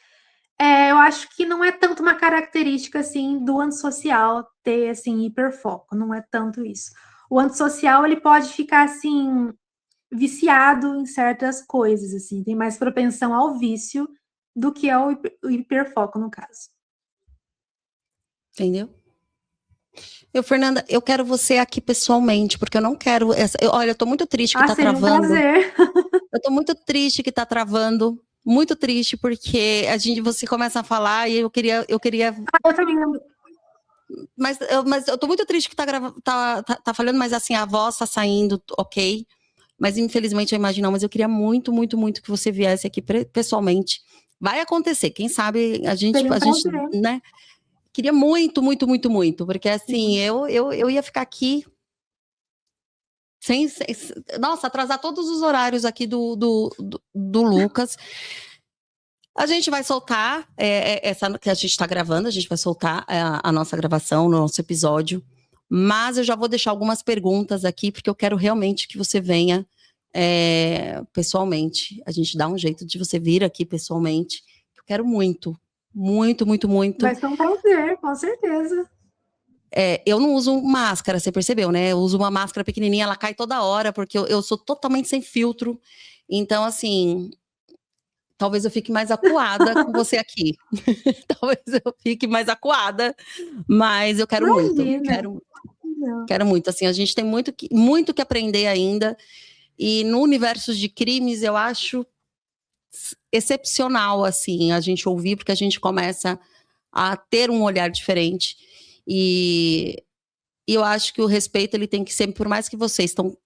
eu acho que não é tanto uma característica, assim, do antissocial ter, assim, hiperfoco, não é tanto isso. O antissocial, ele pode ficar, assim, viciado em certas coisas, assim, tem mais propensão ao vício do que ao hiperfoco, no caso. Entendeu? Fernanda, eu quero você aqui pessoalmente, porque eu não quero... olha, eu tô muito triste que tá travando. Um prazer. Eu tô muito triste que tá travando. Muito triste, porque você começa a falar e eu queria... Eu também lembro. Mas eu tô muito triste que tá falando, mas assim, a voz tá saindo, ok. Mas infelizmente eu imagino, mas eu queria muito, muito, muito que você viesse aqui pessoalmente. Vai acontecer, quem sabe a gente, né? Queria muito, muito, muito, muito, porque assim, eu ia ficar aqui nossa, atrasar todos os horários aqui do Lucas. A gente vai soltar essa que a gente está gravando, a gente vai soltar a nossa gravação, o nosso episódio, mas eu já vou deixar algumas perguntas aqui, porque eu quero realmente que você venha pessoalmente. A gente dá um jeito de você vir aqui pessoalmente. Eu quero muito, muito, muito, muito. Vai ser um prazer, com certeza. Eu não uso máscara, você percebeu, né? Eu uso uma máscara pequenininha, ela cai toda hora, porque eu sou totalmente sem filtro. Então, assim, talvez eu fique mais acuada com você aqui. Talvez eu fique mais acuada, mas eu quero muito. Quero muito. Assim, a gente tem muito que aprender ainda. E no universo de crimes, eu acho excepcional, assim, a gente ouvir, porque a gente começa a ter um olhar diferente. E eu acho que o respeito, ele tem que ser, por mais que vocês estão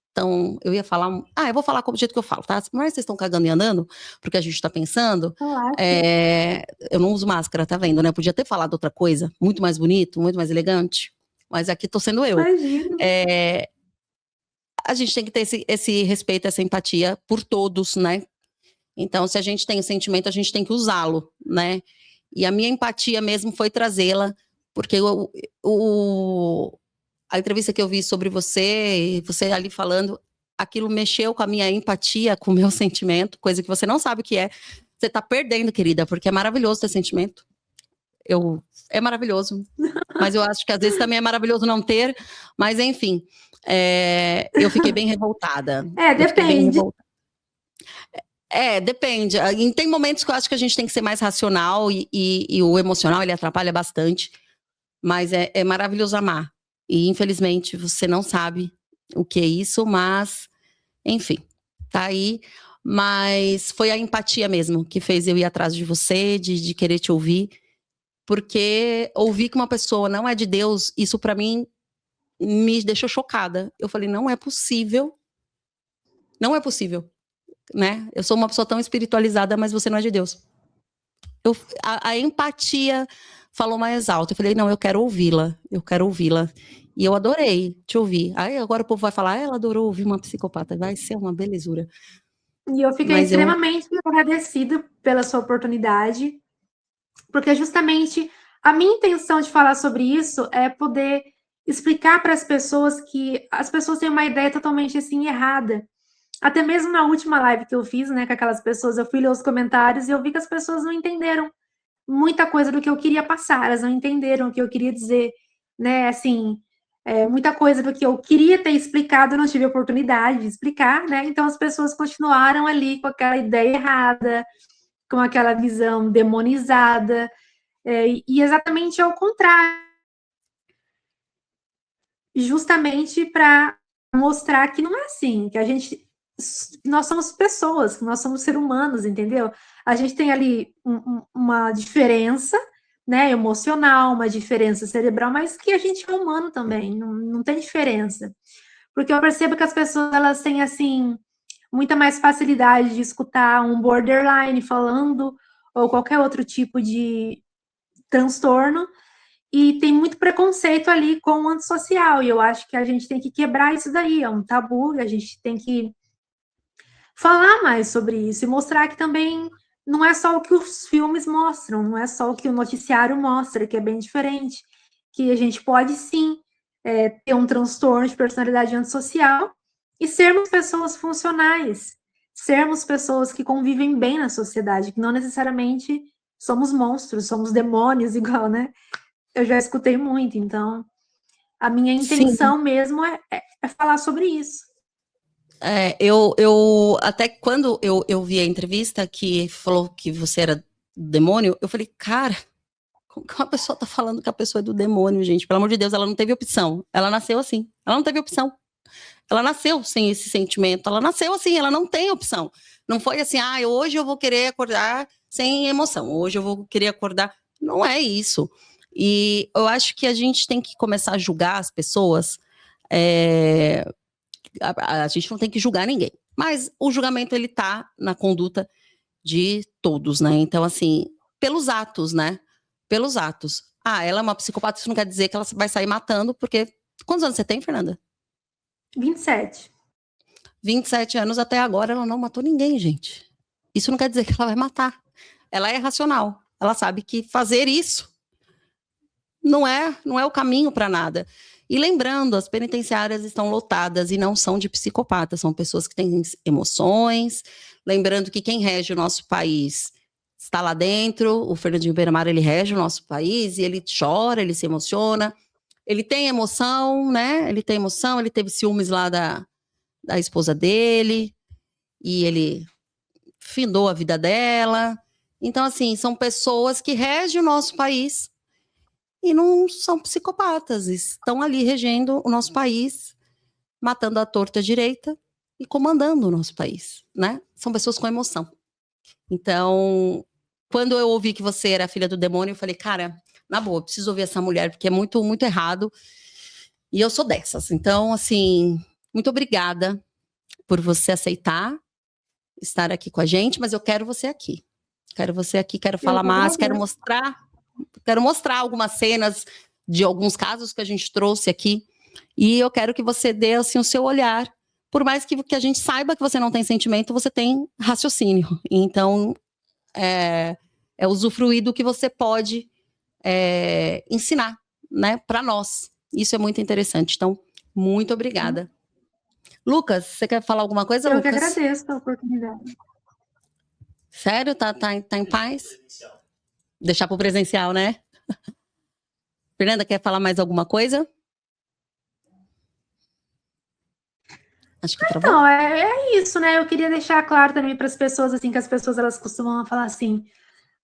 eu ia falar, eu vou falar como do jeito que eu falo, tá? Por mais que vocês estão cagando e andando, porque a gente tá pensando, eu não uso máscara, tá vendo, né? Eu podia ter falado outra coisa, muito mais bonito, muito mais elegante, mas aqui tô sendo eu. Imagina. A gente tem que ter esse respeito, essa empatia por todos, né? Então, se a gente tem o sentimento, a gente tem que usá-lo, né? E a minha empatia mesmo foi trazê-la, porque a entrevista que eu vi sobre você ali falando, aquilo mexeu com a minha empatia, com o meu sentimento, coisa que você não sabe o que é. Você tá perdendo, querida, porque é maravilhoso ter sentimento. É maravilhoso. Mas eu acho que às vezes também é maravilhoso não ter. Mas, enfim, eu fiquei bem revoltada. Depende. Depende. Tem momentos que eu acho que a gente tem que ser mais racional e o emocional, ele atrapalha bastante. Mas é maravilhoso amar. E, infelizmente, você não sabe o que é isso, mas, enfim, tá aí. Mas foi a empatia mesmo que fez eu ir atrás de você, de querer te ouvir. Porque ouvir que uma pessoa não é de Deus, isso pra mim me deixou chocada. Eu falei, não é possível. Não é possível, né? Eu sou uma pessoa tão espiritualizada, mas você não é de Deus. A empatia falou mais alto. Eu falei, não, eu quero ouvi-la. E eu adorei te ouvir. Aí agora o povo vai falar, ela adorou ouvir uma psicopata. Vai ser uma belezura. E eu fiquei extremamente agradecida pela sua oportunidade, porque justamente a minha intenção de falar sobre isso é poder explicar para as pessoas que as pessoas têm uma ideia totalmente assim errada. Até mesmo na última live que eu fiz, né, com aquelas pessoas, eu fui ler os comentários e eu vi que as pessoas não entenderam muita coisa do que eu queria passar, elas não entenderam o que eu queria dizer, né, assim, muita coisa do que eu queria ter explicado, eu não tive oportunidade de explicar, né, então as pessoas continuaram ali com aquela ideia errada, com aquela visão demonizada, e exatamente ao contrário, justamente para mostrar que não é assim, que nós somos pessoas, que nós somos seres humanos, entendeu? A gente tem ali uma diferença, né, emocional, uma diferença cerebral, mas que a gente é humano também, não tem diferença. Porque eu percebo que as pessoas, elas têm, assim, muita mais facilidade de escutar um borderline falando, ou qualquer outro tipo de transtorno, e tem muito preconceito ali com o antissocial, e eu acho que a gente tem que quebrar isso daí, é um tabu, a gente tem que falar mais sobre isso e mostrar que também não é só o que os filmes mostram, não é só o que o noticiário mostra, que é bem diferente, que a gente pode sim ter um transtorno de personalidade antissocial e sermos pessoas funcionais, sermos pessoas que convivem bem na sociedade, que não necessariamente somos monstros, somos demônios igual, né? Eu já escutei muito, então a minha intenção mesmo é falar sobre isso. Eu até quando eu vi a entrevista que falou que você era demônio, eu falei, cara, como que uma pessoa tá falando que a pessoa é do demônio, gente? Pelo amor de Deus, ela não teve opção. Ela nasceu assim. Ela não teve opção. Ela nasceu sem esse sentimento. Ela nasceu assim, ela não tem opção. Não foi assim, hoje eu vou querer acordar sem emoção. Hoje eu vou querer acordar. Não é isso. E eu acho que a gente tem que começar a julgar as pessoas. A gente não tem que julgar ninguém. Mas o julgamento, ele tá na conduta de todos, né? Então, assim, pelos atos, né? Pelos atos. Ela é uma psicopata, isso não quer dizer que ela vai sair matando, porque... Quantos anos você tem, Fernanda? 27. 27 anos até agora, ela não matou ninguém, gente. Isso não quer dizer que ela vai matar. Ela é racional. Ela sabe que fazer isso não é o caminho para nada. E lembrando, as penitenciárias estão lotadas e não são de psicopatas, são pessoas que têm emoções. Lembrando que quem rege o nosso país está lá dentro, o Fernandinho Beiramar, ele rege o nosso país e ele chora, ele se emociona. Ele tem emoção, né? Ele tem emoção, ele teve ciúmes lá da esposa dele e ele findou a vida dela. Então, assim, são pessoas que regem o nosso país e não são psicopatas, estão ali regendo o nosso país, matando à torta direita e comandando o nosso país, né? São pessoas com emoção. Então, quando eu ouvi que você era filha do demônio, eu falei, cara, na boa, preciso ouvir essa mulher, porque é muito, muito errado. E eu sou dessas. Então, assim, muito obrigada por você aceitar estar aqui com a gente, mas eu quero você aqui. Quero você aqui, quero falar mais, quero mostrar algumas cenas de alguns casos que a gente trouxe aqui. E eu quero que você dê, assim, o seu olhar. Por mais que a gente saiba que você não tem sentimento, você tem raciocínio. Então, é usufruir do que você pode ensinar, né, para nós. Isso é muito interessante. Então, muito obrigada. Lucas, você quer falar alguma coisa, Eu Lucas? que agradeço a oportunidade. Sério? Tá em paz? Deixar pro presencial, né? Fernanda, quer falar mais alguma coisa? Acho que travou. Não, é isso, né? Eu queria deixar claro também para as pessoas, assim, que as pessoas, elas costumam falar assim,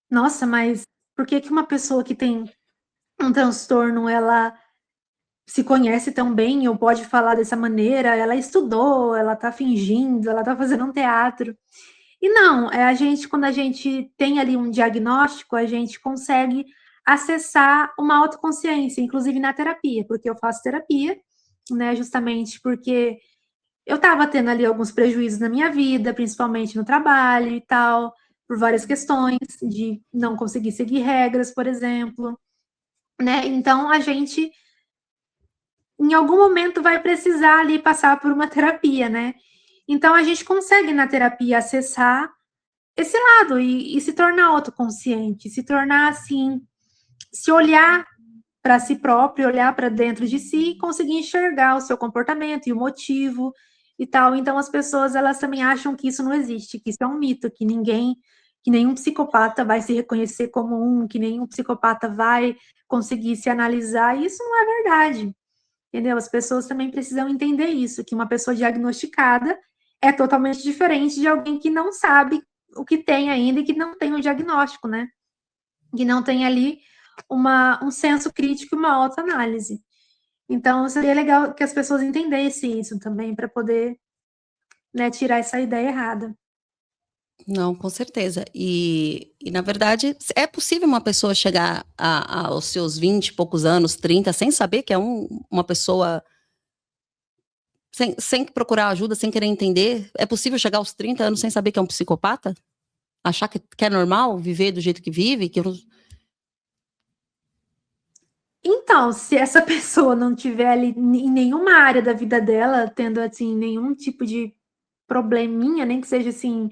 nossa, mas por que uma pessoa que tem um transtorno, ela se conhece tão bem ou pode falar dessa maneira? Ela estudou, ela tá fingindo, ela tá fazendo um teatro. E não, quando a gente tem ali um diagnóstico, a gente consegue acessar uma autoconsciência, inclusive na terapia, porque eu faço terapia, né, justamente porque eu estava tendo ali alguns prejuízos na minha vida, principalmente no trabalho e tal, por várias questões de não conseguir seguir regras, por exemplo, né? Então a gente em algum momento vai precisar ali passar por uma terapia, né? Então a gente consegue na terapia acessar esse lado e se tornar autoconsciente, se tornar assim, se olhar para si próprio, olhar para dentro de si e conseguir enxergar o seu comportamento e o motivo e tal. Então as pessoas, elas também acham que isso não existe, que isso é um mito, que ninguém que nenhum psicopata vai se reconhecer como um, que nenhum psicopata vai conseguir se analisar, e isso não é verdade, entendeu? As pessoas também precisam entender isso, que uma pessoa diagnosticada é totalmente diferente de alguém que não sabe o que tem ainda e que não tem um diagnóstico, né? Que não tem ali um senso crítico e uma autoanálise. Então, seria legal que as pessoas entendessem isso também, para poder, né, tirar essa ideia errada. Não, com certeza. Na verdade, é possível uma pessoa chegar aos seus 20 e poucos anos, 30, sem saber que é uma pessoa, sem procurar ajuda, sem querer entender? É possível chegar aos 30 anos sem saber que é um psicopata? Achar que é normal viver do jeito que vive? Então, se essa pessoa não tiver ali em nenhuma área da vida dela, tendo, assim, nenhum tipo de probleminha, nem que seja, assim...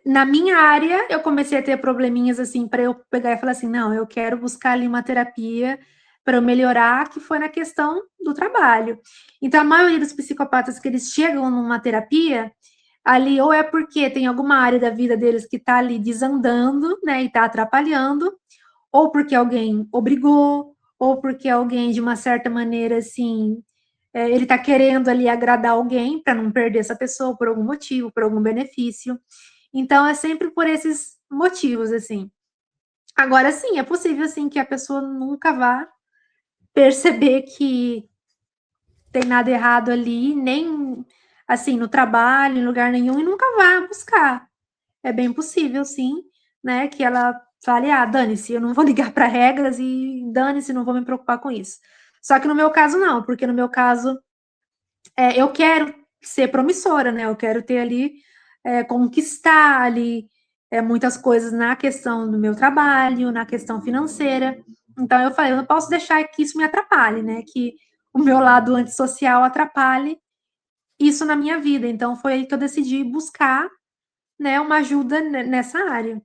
Na minha área, eu comecei a ter probleminhas, assim, para eu pegar e falar assim, não, eu quero buscar ali uma terapia para eu melhorar, que foi na questão do trabalho. Então, a maioria dos psicopatas que eles chegam numa terapia, ali ou é porque tem alguma área da vida deles que está ali desandando, né, e está atrapalhando, ou porque alguém obrigou, ou porque alguém, de uma certa maneira, assim, ele está querendo ali agradar alguém para não perder essa pessoa por algum motivo, por algum benefício. Então, é sempre por esses motivos, assim. Agora, sim, é possível, assim, que a pessoa nunca vá perceber que tem nada errado ali, nem, assim, no trabalho, em lugar nenhum, e nunca vá buscar. É bem possível, sim, né, que ela fale, dane-se, eu não vou ligar para regras e dane-se, não vou me preocupar com isso. Só que no meu caso, não, porque no meu caso, eu quero ser promissora, né, eu quero ter ali, conquistar ali muitas coisas na questão do meu trabalho, na questão financeira. Então, eu falei, eu não posso deixar que isso me atrapalhe, né, que o meu lado antissocial atrapalhe isso na minha vida. Então, foi aí que eu decidi buscar, né, uma ajuda nessa área.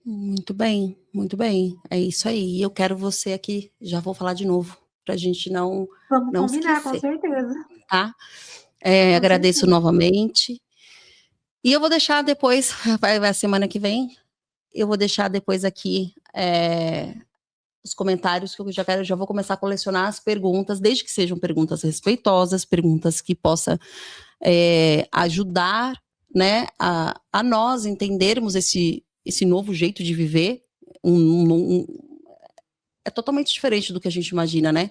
Muito bem, muito bem. É isso aí. E eu quero você aqui, já vou falar de novo, para a gente não Vamos combinar, com esquecer, certeza. tá? Com Agradeço certeza. novamente. E eu vou deixar depois, vai a semana que vem, eu vou deixar depois aqui os comentários, que eu já vou começar a colecionar as perguntas, desde que sejam perguntas respeitosas, perguntas que possam ajudar, né, a nós entendermos esse novo jeito de viver, é totalmente diferente do que a gente imagina, né?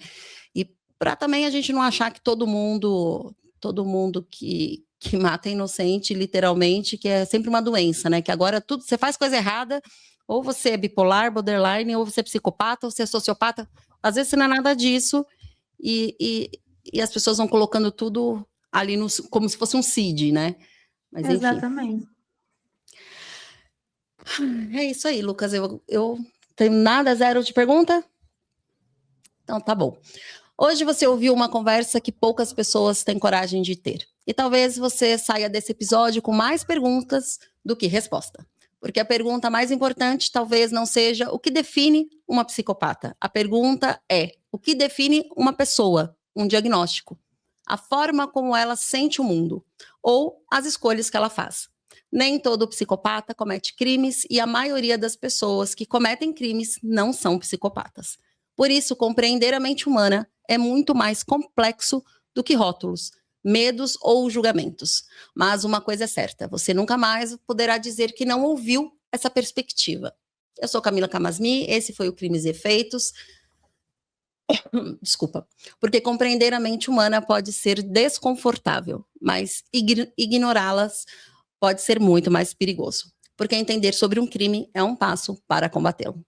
E para também a gente não achar que todo mundo que mata é inocente, literalmente, que é sempre uma doença, né? Que agora tudo, você faz coisa errada, ou você é bipolar, borderline, ou você é psicopata, ou você é sociopata. Às vezes você não é nada disso, e as pessoas vão colocando tudo ali como se fosse um CID, né? Mas enfim. Exatamente. É isso aí, Lucas. Eu tenho nada, zero de pergunta? Então tá bom. Hoje você ouviu uma conversa que poucas pessoas têm coragem de ter. E talvez você saia desse episódio com mais perguntas do que resposta. Porque a pergunta mais importante talvez não seja o que define uma psicopata. A pergunta é o que define uma pessoa, um diagnóstico. A forma como ela sente o mundo ou as escolhas que ela faz. Nem todo psicopata comete crimes e a maioria das pessoas que cometem crimes não são psicopatas. Por isso, compreender a mente humana é muito mais complexo do que rótulos, medos ou julgamentos. Mas uma coisa é certa, você nunca mais poderá dizer que não ouviu essa perspectiva. Eu sou Camila Camasmi, esse foi o Crimes e Efeitos. Desculpa. Porque compreender a mente humana pode ser desconfortável, mas ignorá-las pode ser muito mais perigoso. Porque entender sobre um crime é um passo para combatê-lo.